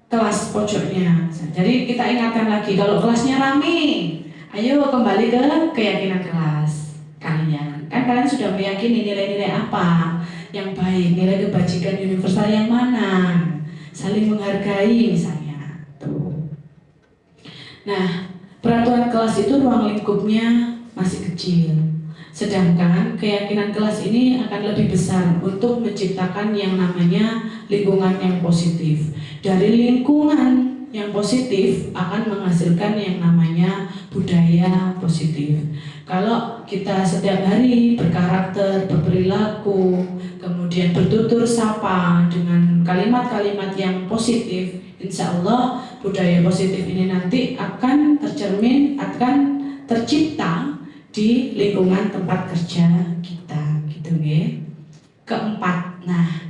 kelas pojoknya. Jadi kita ingatkan lagi, kalau kelasnya rame, ayo kembali ke keyakinan kelas kalian. Kan kalian sudah meyakini nilai-nilai apa yang baik, nilai kebajikan universal yang mana, saling menghargai misalnya. Tuh. Nah, peraturan kelas itu ruang lingkupnya masih kecil. Sedangkan keyakinan kelas ini akan lebih besar untuk menciptakan yang namanya lingkungan yang positif. Dari lingkungan yang positif akan menghasilkan yang namanya budaya positif. Kalau kita setiap hari berkarakter, berperilaku, kemudian bertutur sapa dengan kalimat-kalimat yang positif, insya Allah budaya positif ini nanti akan tercermin, akan tercipta di lingkungan tempat kerja kita, gitu ya. Keempat, nah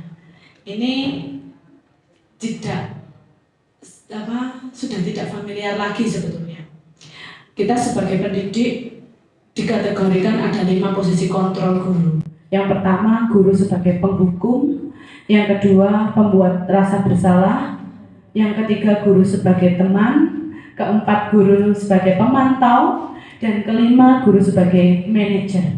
ini sudah tidak familiar lagi sebetulnya. Kita sebagai pendidik dikategorikan ada 5 posisi kontrol guru. Yang pertama, guru sebagai penghukum. Yang kedua, pembuat rasa bersalah. Yang ketiga, guru sebagai teman. Keempat, guru sebagai pemantau. Dan kelima, guru sebagai manajer.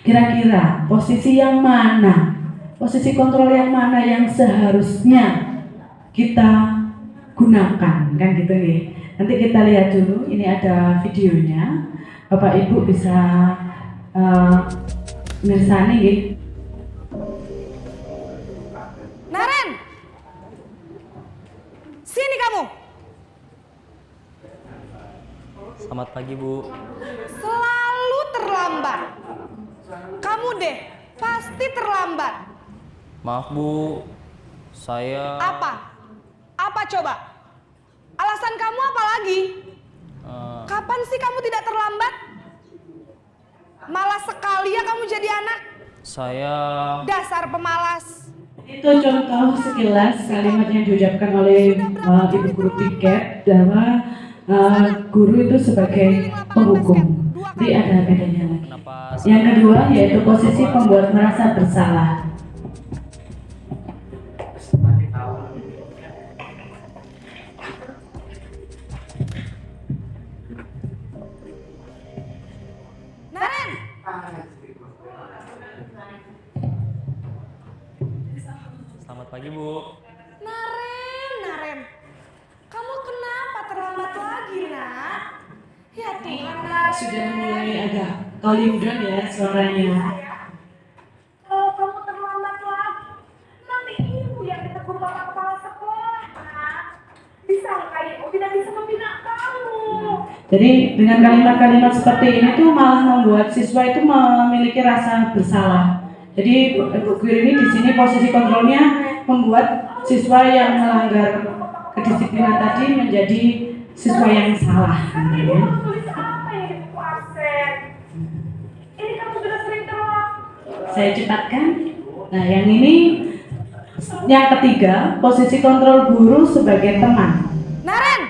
Kira-kira posisi yang mana, posisi kontrol yang mana yang seharusnya kita gunakan, kan gitu nih. Nanti kita lihat dulu, ini ada videonya. Bapak Ibu bisa mirsani gitu. Naren, sini kamu. Selamat pagi, Bu. Selalu terlambat. Kamu deh, pasti terlambat. Maaf, Bu. Saya... Apa? Apa coba? Alasan kamu apa lagi? Kapan sih kamu tidak terlambat? Malas sekali ya kamu jadi anak. Saya Dasar pemalas. Itu contoh sekilas kalimat yang diucapkan oleh Ibu Guru Piket bahwa guru itu sebagai penghukum. Jadi ada bedanya lagi. kenapa Yang kedua yaitu posisi pembuat merasa bersalah. Naren, Selamat pagi, Bu. Naren. Kamu kenapa terlambat lagi, Nak? Ya Tuhan, Naren. Sudah mulai agak volume down ya suaranya. Kalau kamu terlambat lagi, nanti ibu yang ditegur bapak kepala sekolah, Nak. Disangka ibu tidak bisa membina kamu. Jadi dengan kalimat-kalimat seperti ini tuh malah membuat siswa itu memiliki rasa bersalah. Jadi Ibu Guru ini di sini posisi kontrolnya membuat siswa yang melanggar kedisiplinan tadi menjadi siswa yang salah. Ibu tulis apa yang di buku absen? Ini kamu sudah sering telat. Saya cepatkan. Nah, yang ini yang ketiga, posisi kontrol guru sebagai teman. Naren,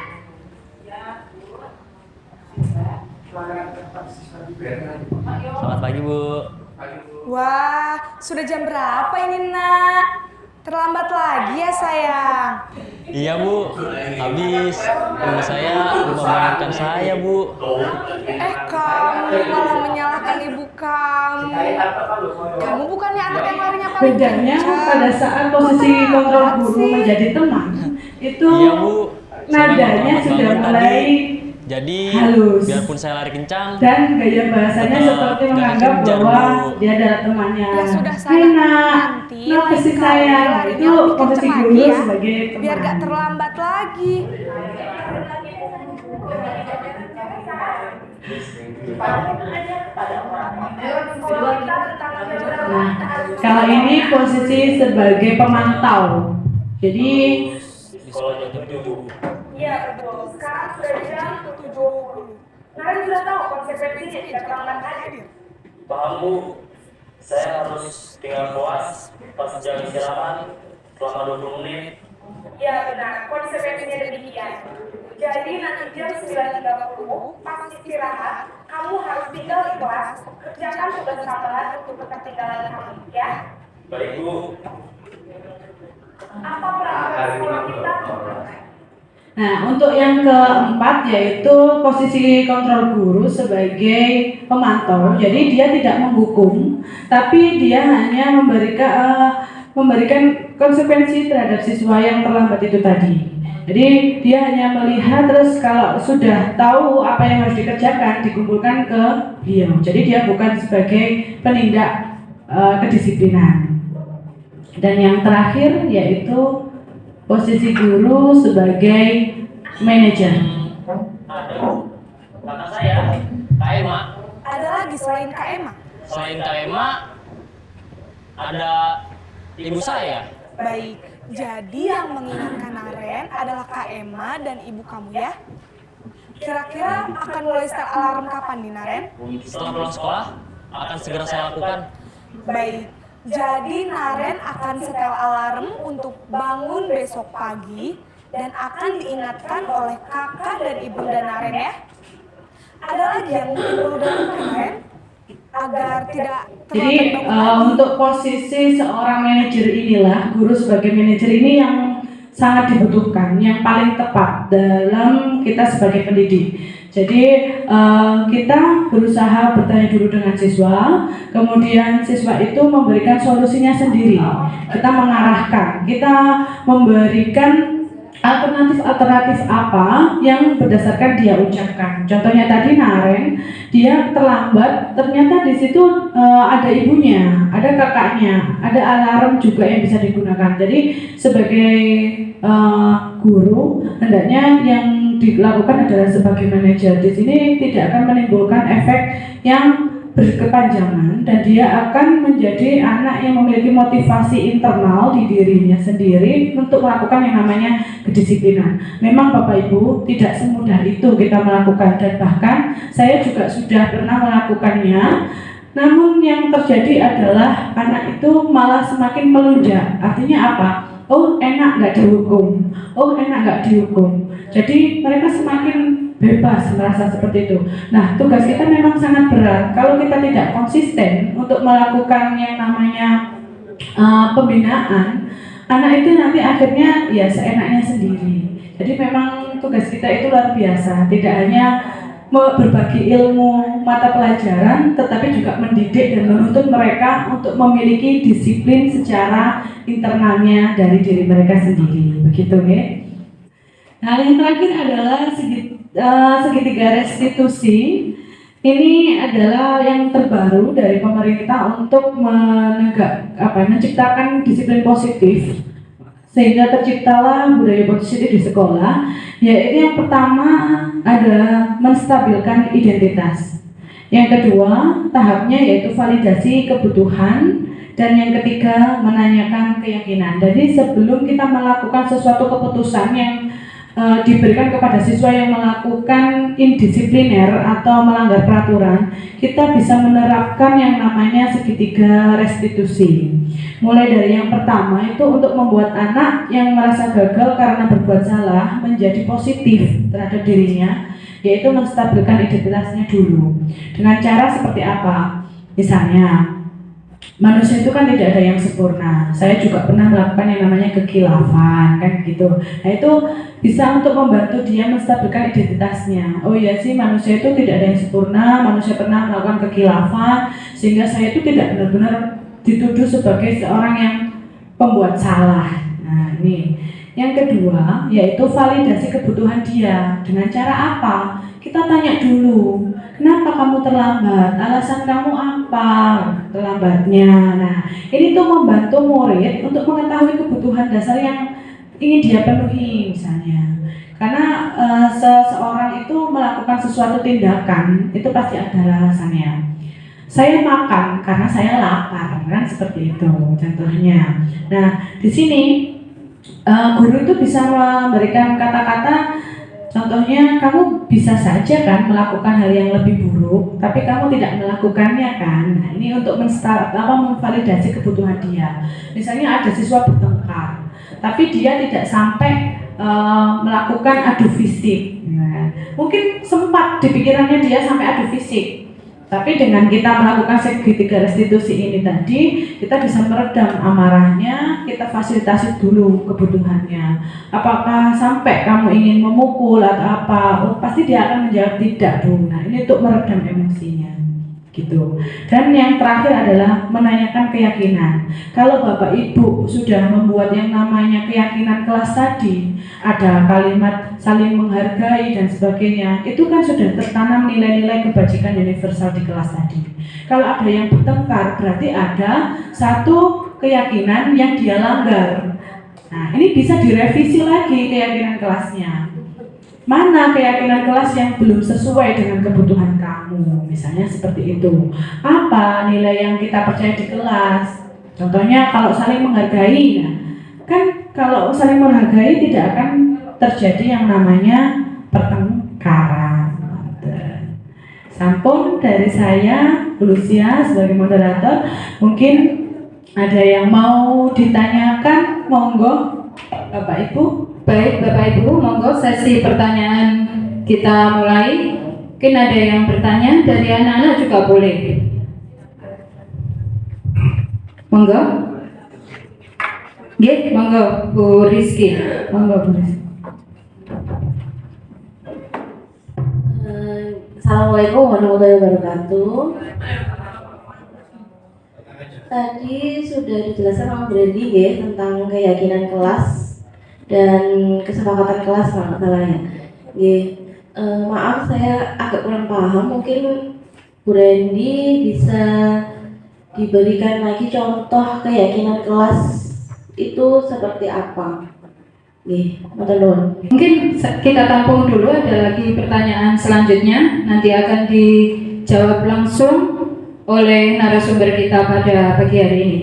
Selamat pagi, Bu. wah, sudah jam berapa ini, Nak? Terlambat lagi ya, sayang. Iya, Bu. Habis ibu saya lupa mengingatkan saya, Bu. Kamu malah menyalahkan ibu kamu. Kamu bukannya anak yang larinya paling Bedanya kencang. pada saat posisi kontrol guru menjadi teman, itu Iya, Bu. Saya nadanya memang sudah bangun mulai Jadi, halus. biarpun saya lari kencang, Dan gaya bahasanya Tetap seperti gak menganggap kejar, bahwa Bu. dia adalah temannya. Ya sudah sana, Hena, nanti kenapa sih lain kali sayang? larinya Itu lebih posisi kenceng guru lagi ya, sebagai teman. biar gak terlambat lagi. Nah, kalau ini posisi sebagai pemantau. Jadi di sekolah jam 7, Bu. Iya betul, sekarang sudah jam 7.20. Naren sudah tahu konsekuensinya tidak terlambat hadir. Paham, Bu. Saya harus tinggal puas pas jam istirahat selama 20 menit. Ya benar, konsekuensinya demikian. Jadi nanti jam 9.30 pas istirahat, kamu harus tinggal di kelas, kerjakan tugas tambahan untuk ketinggalan kamu, ya. Baik, Bu. Apa peraturan sekolah kita? Nah, untuk yang keempat yaitu posisi kontrol guru sebagai pemantau. Jadi dia tidak menghukum, tapi dia hanya memberikan konsekuensi terhadap siswa yang terlambat itu tadi. Jadi dia hanya melihat, terus kalau sudah tahu apa yang harus dikerjakan dikumpulkan ke beliau. Jadi dia bukan sebagai penindak kedisiplinan. Dan yang terakhir yaitu posisi guru sebagai manajer. Kakak saya, Kak Emma. Ada lagi selain Kak Emma? Selain Kak Emma, ada ibu saya. Baik, jadi yang mengingatkan Naren adalah Kak Emma dan ibu kamu ya. Kira-kira akan mulai setel alarm kapan nih Naren? Setelah pulang sekolah, akan segera saya lakukan. Baik, jadi Naren akan setel alarm untuk bangun besok pagi dan akan diingatkan oleh kakak dan ibunda Naren ya. Ada lagi yang mungkin perlu dilakukan Naren? Agar tidak Jadi terlambat bangun lagi. untuk posisi seorang manajer inilah, guru sebagai manajer ini yang sangat dibutuhkan, yang paling tepat dalam kita sebagai pendidik. Jadi kita berusaha bertanya dulu dengan siswa, kemudian siswa itu memberikan solusinya sendiri. Kita mengarahkan, kita memberikan alternatif apa yang berdasarkan dia ucapkan. Contohnya tadi Naren, dia terlambat, ternyata di situ ada ibunya, ada kakaknya, ada alarm juga yang bisa digunakan. Jadi sebagai guru, hendaknya yang dilakukan adalah sebagai manajer. Di sini tidak akan menimbulkan efek yang berkepanjangan dan dia akan menjadi anak yang memiliki motivasi internal di dirinya sendiri untuk melakukan yang namanya kedisiplinan. Memang Bapak Ibu tidak semudah itu kita melakukan, dan bahkan saya juga sudah pernah melakukannya. Namun yang terjadi adalah anak itu malah semakin melunjak. Artinya apa? Oh enak nggak dihukum, oh enak nggak dihukum. Jadi mereka semakin bebas merasa seperti itu. Nah, tugas kita memang sangat berat. Kalau kita tidak konsisten untuk melakukan yang namanya pembinaan, anak itu nanti akhirnya ya seenaknya sendiri. Jadi memang tugas kita itu luar biasa. Tidak hanya berbagi ilmu mata pelajaran, tetapi juga mendidik dan menuntut mereka untuk memiliki disiplin secara internalnya dari diri mereka sendiri. Begitu ya. Nah, yang terakhir adalah segitiga restitusi. Ini adalah yang terbaru dari pemerintah untuk menciptakan disiplin positif, sehingga terciptalah budaya positif di sekolah. Yaitu yang pertama adalah menstabilkan identitas. Yang kedua tahapnya yaitu validasi kebutuhan. Dan yang ketiga menanyakan keyakinan. Jadi sebelum kita melakukan sesuatu keputusan yang diberikan kepada siswa yang melakukan indisipliner atau melanggar peraturan, kita bisa menerapkan yang namanya segitiga restitusi. Mulai dari yang pertama itu untuk membuat anak yang merasa gagal karena berbuat salah menjadi positif terhadap dirinya, yaitu menstabilkan identitasnya dulu. Dengan cara seperti apa? Misalnya, manusia itu kan tidak ada yang sempurna. Saya juga pernah melakukan yang namanya kekhilafan, kan gitu. Nah itu bisa untuk membantu dia menstabilkan identitasnya. Oh iya sih, manusia itu tidak ada yang sempurna. Manusia pernah melakukan kekhilafan, sehingga saya itu tidak benar-benar dituduh sebagai seorang yang pembuat salah. Nah ini. Yang kedua yaitu validasi kebutuhan dia. Dengan cara apa? Kita tanya dulu, kenapa kamu terlambat? Alasan kamu apa terlambatnya? Nah, ini tuh membantu murid untuk mengetahui kebutuhan dasar yang ingin dia penuhi misalnya. Karena seseorang itu melakukan sesuatu tindakan, itu pasti ada alasannya. Saya makan karena saya lapar, kan seperti itu contohnya. Nah, di sini guru itu bisa memberikan kata-kata. Contohnya, kamu bisa saja kan melakukan hal yang lebih buruk, tapi kamu tidak melakukannya kan. Nah, ini untuk memvalidasi kebutuhan dia. Misalnya ada siswa bertengkar, tapi dia tidak sampai melakukan adu fisik. Nah, mungkin sempat di pikirannya dia sampai adu fisik. Tapi dengan kita melakukan segitiga restitusi ini tadi, kita bisa meredam amarahnya, kita fasilitasi dulu kebutuhannya. Apakah sampai kamu ingin memukul atau apa? Oh, pasti dia akan menjawab tidak dulu. Nah, ini untuk meredam emosinya. Gitu. Dan yang terakhir adalah menanyakan keyakinan. Kalau Bapak Ibu sudah membuat yang namanya keyakinan kelas tadi, ada kalimat saling menghargai dan sebagainya, itu kan sudah tertanam nilai-nilai kebajikan universal di kelas tadi. Kalau ada yang bertengkar, berarti ada satu keyakinan yang dia langgar. Nah, ini bisa direvisi lagi keyakinan kelasnya. Mana keyakinan kelas yang belum sesuai dengan kebutuhan kamu? Misalnya seperti itu. Apa nilai yang kita percaya di kelas? Contohnya kalau saling menghargai, nah, kan kalau saling menghargai tidak akan terjadi yang namanya pertengkaran. Sampun dari saya, Lucia sebagai moderator. Mungkin ada yang mau ditanyakan, monggo Bapak Ibu. Baik Bapak Ibu, monggo sesi pertanyaan kita mulai. Mungkin ada yang bertanya, dari anak-anak juga boleh. Monggo. Nggih, monggo Bu Rizky. Monggo Bu Rizky. Assalamualaikum warahmatullahi wabarakatuh. Tadi sudah dijelaskan sama Brandy ya tentang keyakinan kelas dan kesepakatan kelas kalau nggak salah ya. Maaf saya agak kurang paham, mungkin Bu Randy bisa diberikan lagi contoh keyakinan kelas itu seperti apa? Mungkin kita tampung dulu, ada lagi pertanyaan selanjutnya, nanti akan dijawab langsung oleh narasumber kita pada pagi hari ini.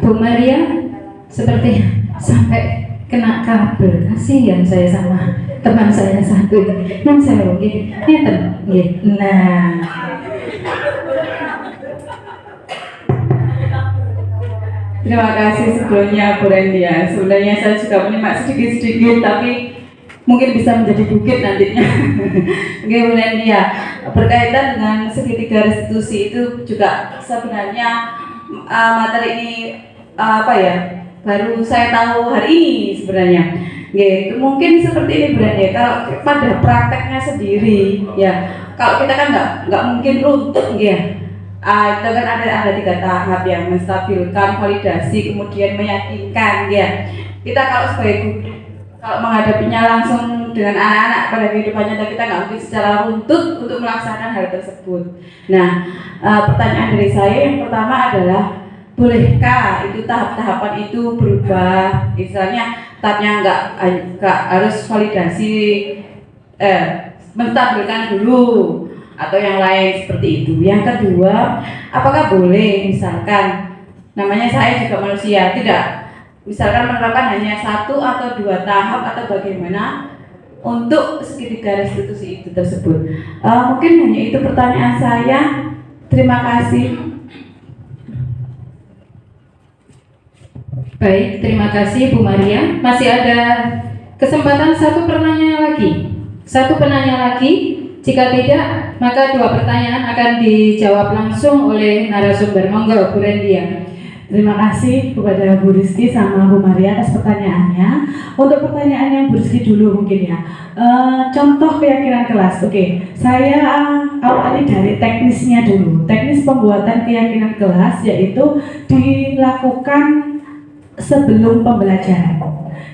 Bu Maria seperti sampai kena kabel, kasihan saya sama teman saya satu ini. Nang saya nggih, ngeten nggih. Nah, Terima kasih sebelumnya Bu Rendia. Sebenarnya saya juga menyimak sedikit-sedikit, tapi mungkin bisa menjadi bukit nantinya. Oke Bu Rendia, berkaitan dengan segitiga restitusi itu juga sebenarnya materi ini baru saya tahu hari ini sebenarnya. Oke, mungkin seperti ini Bu Rendia. Kalau pada prakteknya sendiri, ya kalau kita kan nggak mungkin runtut, ya. Itu kan ada 3 tahap yang menstabilkan, validasi, kemudian meyakinkan, ya. Kita kalau menghadapinya langsung dengan anak-anak pada kehidupan nyata, kita nggak mungkin secara runtut untuk melaksanakan hal tersebut. Nah, pertanyaan dari saya yang pertama adalah, bolehkah itu tahap-tahapan itu berubah? Misalnya tahapnya nggak harus validasi, menstabilkan dulu, atau yang lain seperti itu. Yang kedua, apakah boleh misalkan, namanya saya juga manusia, tidak misalkan menerapkan hanya 1 atau 2 tahap atau bagaimana untuk segitiga restitusi itu tersebut. Mungkin hanya itu pertanyaan saya. Terima kasih. baik, terima kasih Bu Maria. Masih ada kesempatan satu penanya lagi. Jika tidak, maka 2 pertanyaan akan dijawab langsung oleh narasumber. Monggo Bu Rendia. Terima kasih kepada Bu Rizky sama Bu Maria atas pertanyaannya. Untuk pertanyaan yang Bu Rizky dulu mungkin ya. Contoh keyakinan kelas. Oke, saya awali dari teknisnya dulu. Teknis pembuatan keyakinan kelas yaitu dilakukan sebelum pembelajaran.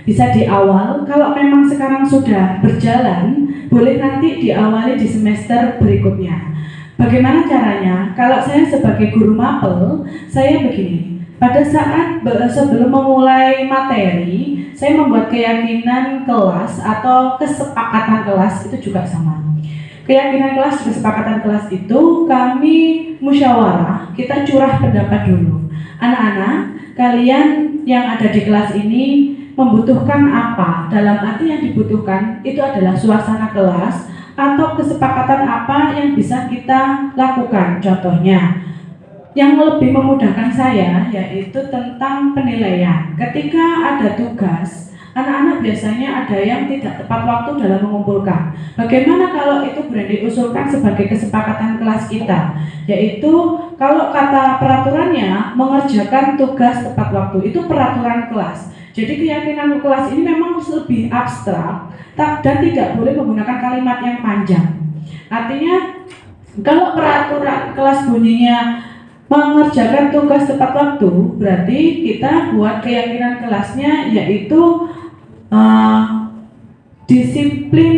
Bisa di awal, kalau memang sekarang sudah berjalan, boleh nanti diawali di semester berikutnya. Bagaimana caranya? Kalau saya sebagai guru mapel, saya begini. Pada saat sebelum memulai materi, saya membuat keyakinan kelas atau kesepakatan kelas itu juga sama. Keyakinan kelas, kesepakatan kelas itu kami musyawarah, kita curah pendapat dulu. Anak-anak, kalian yang ada di kelas ini membutuhkan apa? Dalam arti yang dibutuhkan itu adalah suasana kelas atau kesepakatan apa yang bisa kita lakukan. Contohnya, yang lebih memudahkan saya yaitu tentang penilaian. Ketika ada tugas, anak-anak biasanya ada yang tidak tepat waktu dalam mengumpulkan. Bagaimana kalau itu diusulkan sebagai kesepakatan kelas kita? Yaitu kalau kata peraturannya mengerjakan tugas tepat waktu, itu peraturan kelas. Jadi keyakinan kelas ini memang lebih abstrak dan tidak boleh menggunakan kalimat yang panjang. Artinya kalau peraturan kelas bunyinya mengerjakan tugas tepat waktu, berarti kita buat keyakinan kelasnya yaitu disiplin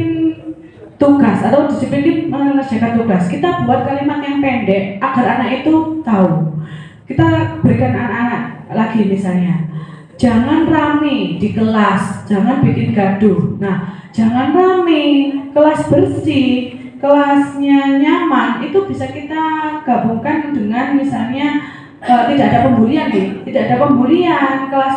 tugas atau disiplin mengerjakan tugas. Kita buat kalimat yang pendek agar anak itu tahu. Kita berikan anak-anak lagi misalnya, jangan rame di kelas, jangan bikin gaduh. Nah, jangan rame, kelas bersih, kelasnya nyaman, itu bisa kita gabungkan dengan misalnya tidak ada pembulian nih, tidak ada pembulian, kelas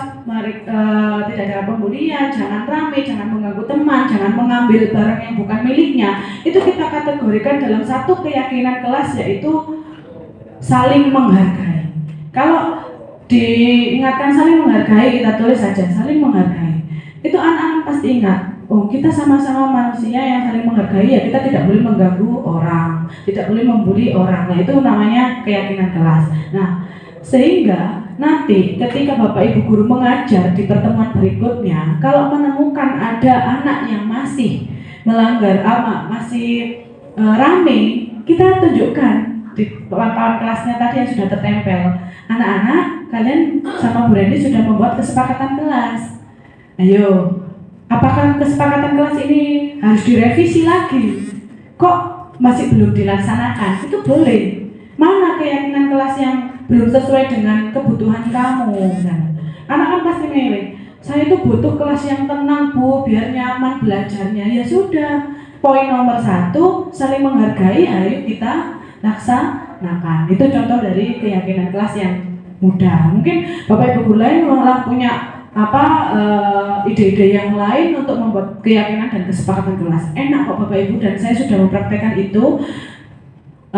tidak ada pembulian, jangan rame, jangan mengganggu teman, jangan mengambil barang yang bukan miliknya. Itu kita kategorikan dalam satu keyakinan kelas yaitu saling menghargai. Kalau diingatkan saling menghargai, kita tulis saja saling menghargai. Itu anak-anak pasti ingat. Oh, kita sama-sama manusia yang saling menghargai ya, kita tidak boleh mengganggu orang, tidak boleh membuli orang. Nah, itu namanya keyakinan kelas. Nah, sehingga nanti ketika Bapak Ibu guru mengajar di pertemuan berikutnya, kalau menemukan ada anak yang masih melanggar masih rame, kita tunjukkan di papan kelasnya tadi yang sudah tertempel. Anak-anak, kalian sama Bu Rendi sudah membuat kesepakatan kelas. Ayo, apakah kesepakatan kelas ini harus direvisi lagi? Kok masih belum dilaksanakan? Itu boleh. Mana keyakinan kelas yang belum sesuai dengan kebutuhan kamu? Nah, anak kan pasti milih. Saya itu butuh kelas yang tenang, Bu, biar nyaman belajarnya. Ya sudah, poin nomor 1, saling menghargai. Ayo kita laksanakan. Itu contoh dari keyakinan kelas yang mudah. Mungkin Bapak Ibu guru lain malah punya ide-ide yang lain untuk membuat keyakinan dan kesepakatan kelas. Enak kok Bapak Ibu, dan saya sudah mempraktekkan itu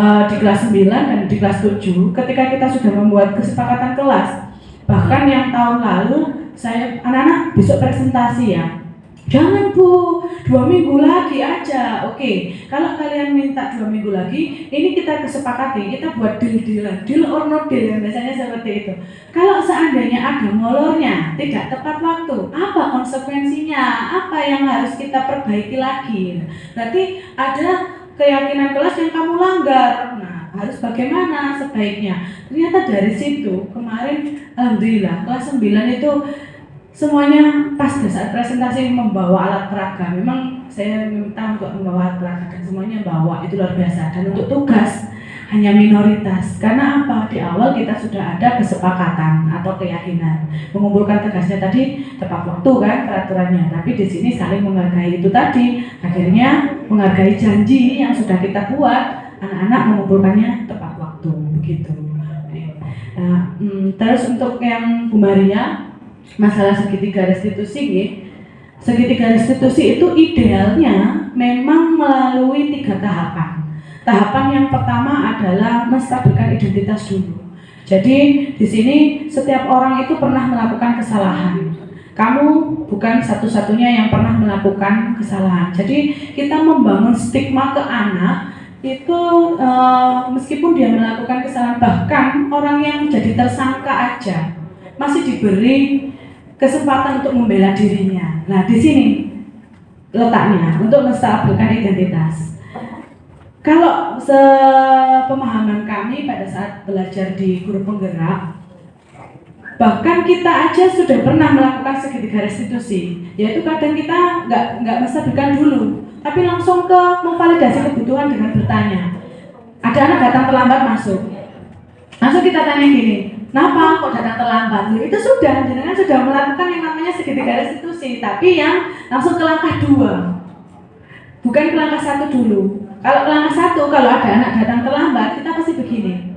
di kelas 9 dan di kelas 7 ketika kita sudah membuat kesepakatan kelas. Bahkan yang tahun lalu saya, anak-anak besok presentasi ya, jangan Bu, 2 minggu lagi aja. Oke, kalau kalian minta 2 minggu lagi, ini kita kesepakati, kita buat deal-dealan, deal or no deal, biasanya seperti itu. Kalau seandainya ada molornya, tidak tepat waktu, apa konsekuensinya? Apa yang harus kita perbaiki lagi? Berarti ada keyakinan kelas yang kamu langgar. Nah, harus bagaimana sebaiknya? Ternyata dari situ, kemarin alhamdulillah kelas 9 itu semuanya pas saat presentasi membawa alat peraga. Memang saya minta untuk membawa alat peraga dan semuanya bawa, itu luar biasa. Dan untuk tugas hanya minoritas. Karena apa? Di awal kita sudah ada kesepakatan atau keyakinan. Mengumpulkan tugasnya tadi tepat waktu kan peraturannya. Tapi di sini saling menghargai itu tadi. Akhirnya menghargai janji yang sudah kita buat, anak-anak mengumpulkannya tepat waktu begitu. Nah, terus untuk yang Bu Maria, masalah segitiga restitusi, segitiga restitusi itu idealnya memang melalui 3 tahapan. Tahapan yang pertama adalah menstabilkan identitas dulu. Jadi di sini setiap orang itu pernah melakukan kesalahan. Kamu bukan satu-satunya yang pernah melakukan kesalahan. Jadi kita membangun stigma ke anak itu meskipun dia melakukan kesalahan, bahkan orang yang jadi tersangka aja masih diberi kesempatan untuk membela dirinya. Nah, di sini letaknya untuk menstabilkan identitas. Kalau sepemahaman kami pada saat belajar di guru penggerak, bahkan kita aja sudah pernah melakukan segitiga restitusi, yaitu kadang kita nggak menstabilkan dulu, tapi langsung ke memvalidasi kebutuhan dengan bertanya. Ada anak datang terlambat masuk, langsung kita tanya gini, kenapa kok datang terlambat? Itu sudah, jenengan sudah melakukan yang namanya segitiga restitusi, tapi yang langsung ke langkah 2, bukan ke langkah 1 dulu. Kalau ke langkah 1, kalau ada anak datang terlambat, kita pasti begini.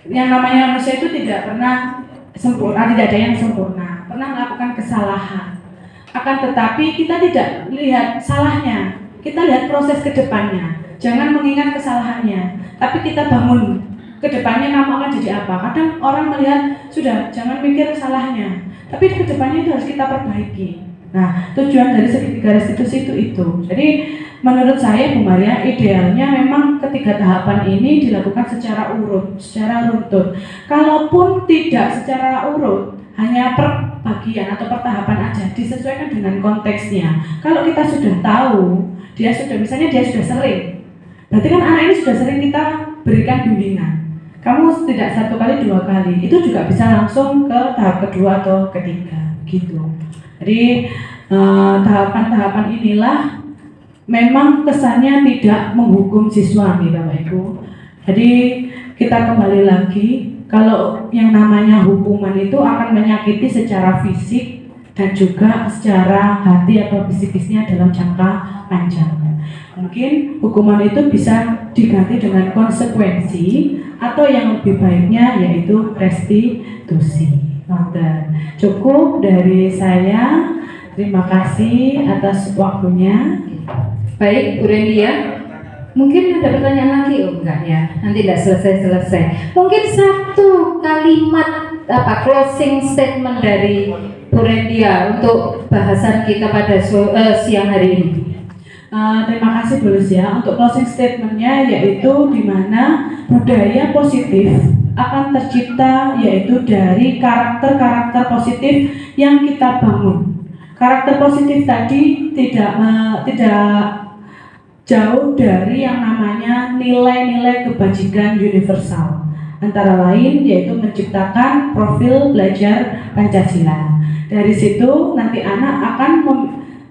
Yang namanya manusia itu tidak pernah sempurna, tidak ada yang sempurna, pernah melakukan kesalahan. Akan tetapi kita tidak lihat salahnya, kita lihat proses ke depannya. Jangan mengingat kesalahannya, tapi kita bangun kedepannya kamu akan jadi apa. Kadang orang melihat sudah, jangan mikir salahnya, tapi kedepannya itu harus kita perbaiki. Nah, tujuan dari segitiga restitusi itu. Jadi menurut saya Bu Maria, idealnya memang ketiga tahapan ini dilakukan secara urut, secara runtut. Kalaupun tidak secara urut, hanya per bagian atau per tahapan aja, disesuaikan dengan konteksnya. Kalau kita sudah tahu, dia sudah sering, berarti kan anak ini sudah sering kita berikan bimbingan. Kamu tidak 1 kali 2 kali, itu juga bisa langsung ke tahap kedua atau ketiga, gitu. Jadi tahapan-tahapan inilah memang kesannya tidak menghukum siswa nih Bapak Ibu. Jadi kita kembali lagi, kalau yang namanya hukuman itu akan menyakiti secara fisik dan juga secara hati atau psikisnya dalam jangka panjang. Mungkin hukuman itu bisa diganti dengan konsekuensi atau yang lebih baiknya yaitu restitusi. Cukup dari saya. Terima kasih atas waktunya. Baik, Bu Rendia. Mungkin ada pertanyaan lagi? Oh enggak ya, nanti tidak selesai. Mungkin 1 kalimat closing statement dari Bu Rendia untuk bahasan kita pada siang hari ini. Terima kasih Bu Lucia. Untuk closing statementnya yaitu di mana budaya positif akan tercipta yaitu dari karakter-karakter positif yang kita bangun. Karakter positif tadi tidak jauh dari yang namanya nilai-nilai kebajikan universal. Antara lain yaitu menciptakan profil belajar Pancasila. Dari situ nanti anak akan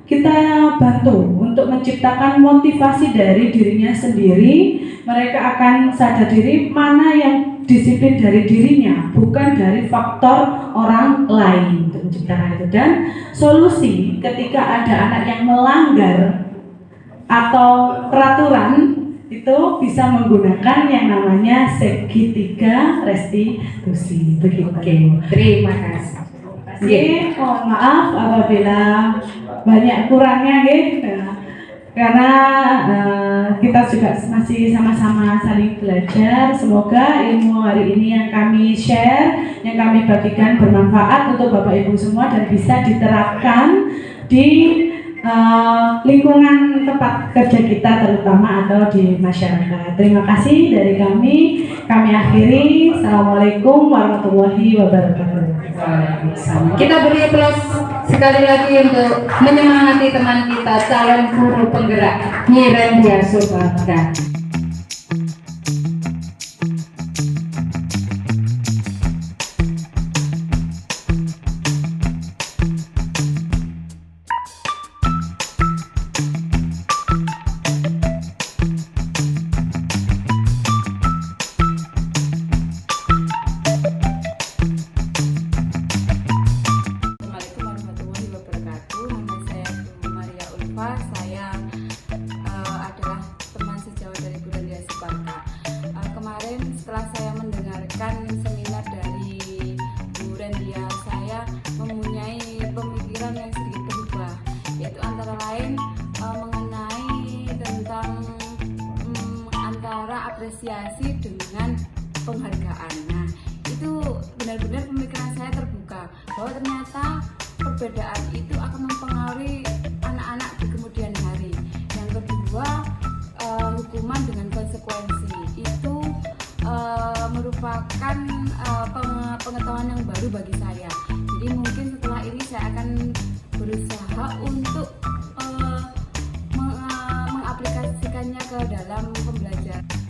kita bantu untuk menciptakan motivasi dari dirinya sendiri. Mereka akan sadar diri mana yang disiplin dari dirinya, bukan dari faktor orang lain untuk menciptakan itu. Dan solusi ketika ada anak yang melanggar atau peraturan itu bisa menggunakan yang namanya segitiga restitusi. Begitu. Terima kasih. Oke, mohon maaf apabila banyak kurangnya, karena kita juga masih sama-sama saling belajar. Semoga ilmu hari ini yang kami share, yang kami bagikan bermanfaat untuk Bapak Ibu semua dan bisa diterapkan di lingkungan tempat kerja kita terutama atau di masyarakat. Terima kasih dari kami akhiri. Assalamualaikum warahmatullahi wabarakatuh. Kita beri aplaus sekali lagi untuk menyemangati teman kita, calon guru penggerak Nyirendia Subakta. Saya adalah teman sejauh dari Bu Rendia Subakta. Kemarin setelah saya mendengarkan seminar dari Bu Rendia, saya mempunyai pemikiran yang sedikit berubah, yaitu antara lain mengenai tentang antara apresiasi dengan penghargaan. Nah, itu benar-benar pemikiran saya terbuka bahwa ternyata perbedaan itu akan mempengaruhi anak-anak di kemudian hari. Yang kedua, hukuman dengan konsekuensi itu merupakan pengetahuan yang baru bagi saya. Jadi mungkin setelah ini saya akan berusaha untuk mengaplikasikannya ke dalam pembelajaran.